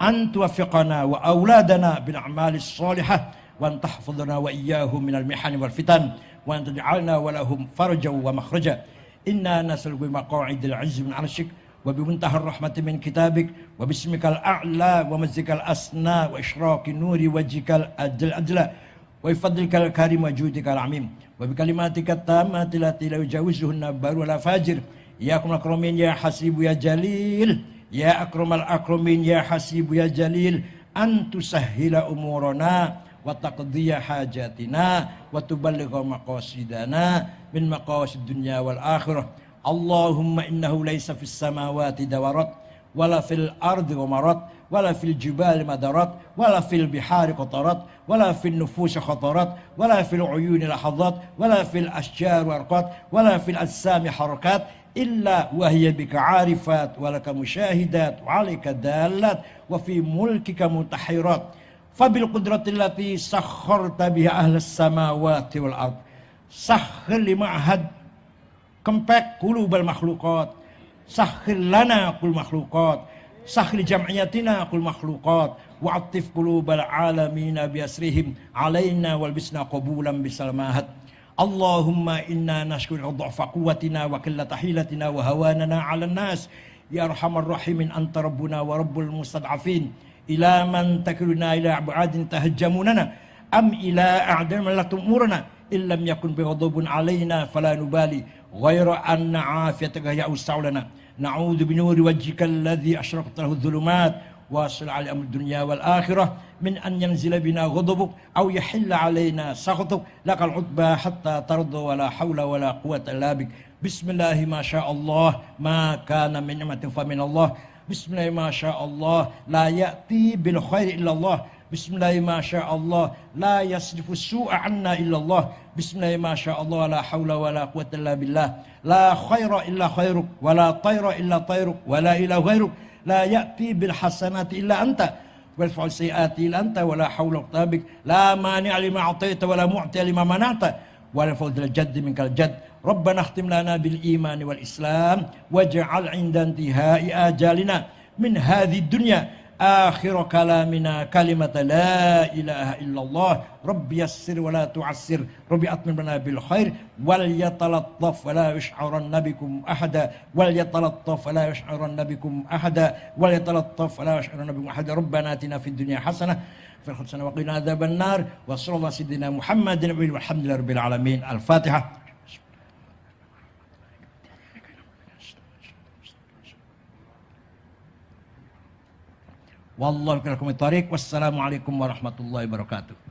an tuwaffiqana wa auladana bil a'malis salihah wa an tahfazna wa iyyahum minal mihani wal fitan wa an taj'alna wa lahum farjan wa makhraja. Inna nas'aluka maqa'idil 'izzi min 'arsyik wa bi muntahar rahmati min kitabik wa bismikal a'la wa mazzikal asna wa isyraqin nuri wajhikal ajla wa bifadlikal karim wa judikal amim wa bi kalimatika tammati lati la yujawizuhunna baru wala fajir. Ya akramal akramin ya hasibu ya jalil. Ya akramal akramin ya hasibu ya jalil. Antusahhila umurana wa taqdiya hajatina wa tuballigha maqasidana min maqasid dunya wal akhirah. Allahumma innahu laysa fis samawati dawarat wala fil ardi ghamarat wala fil jibali madarat wala fil bihari qatarat wala fil nufusi khatarat wala fil uyuni lahadhat wala fil ashjar warqat wala fil ajsami harakat illa wahiyya bika arifat walaka musyahidat wa alika dalat wa fi mulkika mutahirat fabil qudratil lati sakharta biha ahlas samawati wal ard sakhir li ma'had kempek qulubal makhluqat sakhir lana qul makhluqat sakhir jam'iyatina qul makhluqat wa atif qulubal alamina bi asrihim alaina wal bisna qabulan bisalmahat. Allahumma inna nashkuru dha'fa quwwatina wa qillata hilatina wa hawanana 'alan nas ya arhamar rahimin anta rabbuna wa rabbul mustad'afin ila man takiluna ila ab'adin tahajjamunana am ila a'dam la tumurana illam yakun bighadabun 'alaina fala nubali ghayra anna 'afiyataka ya usaulana na'udzu bi nuri wajhika alladhi ashraqta lahu dhulumat واصل على أمر الدنيا والآخرة من أن ينزل بنا غضبك أو يحل علينا سخطك لك العتبى حتى ترضى ولا حول ولا قوة إلا بك. بسم الله ما شاء الله ما كان من نعمة فمن الله. بسم الله ما شاء الله لا يأتي بالخير إلا الله. بسم الله ما شاء الله لا يصرف السوء عنا إلا الله. بسم الله ما شاء الله لا حول ولا قوة إلا بالله. لا خير إلا خيرك ولا طير إلا طيرك ولا إله غيرك. لا يأتي بالحسنات إلا أنت والفعل السيئات إلا أنت ولا حول ولا قوة بك. لا مانع لما أعطيت ولا معطي لما منعت ولا فوز الجد منك الجد. ربنا اختم لنا بالإيمان والإسلام واجعل عند انتهاء آجالنا من هذه الدنيا akhir kalamina kalimata la ilaha illallah rabbi yassir wa la tu'assir rabbi atmim lana bil khair wal yatalattaf wa la yash'uranna bikum ahada wal yatalattaf wa la yash'uranna bikum ahada wal yatalattaf wa la yash'uranna bikum ahada rabbana atina fid dunya hasanah wa fil akhirati wa qina adzabannar wa sallallahu sayyidina muhammadin walhamdulillahi rabbil alamin. Al-Fatihah. Wallahu a'lam bishawab. Wassalamualaikum warahmatullahi wabarakatuh.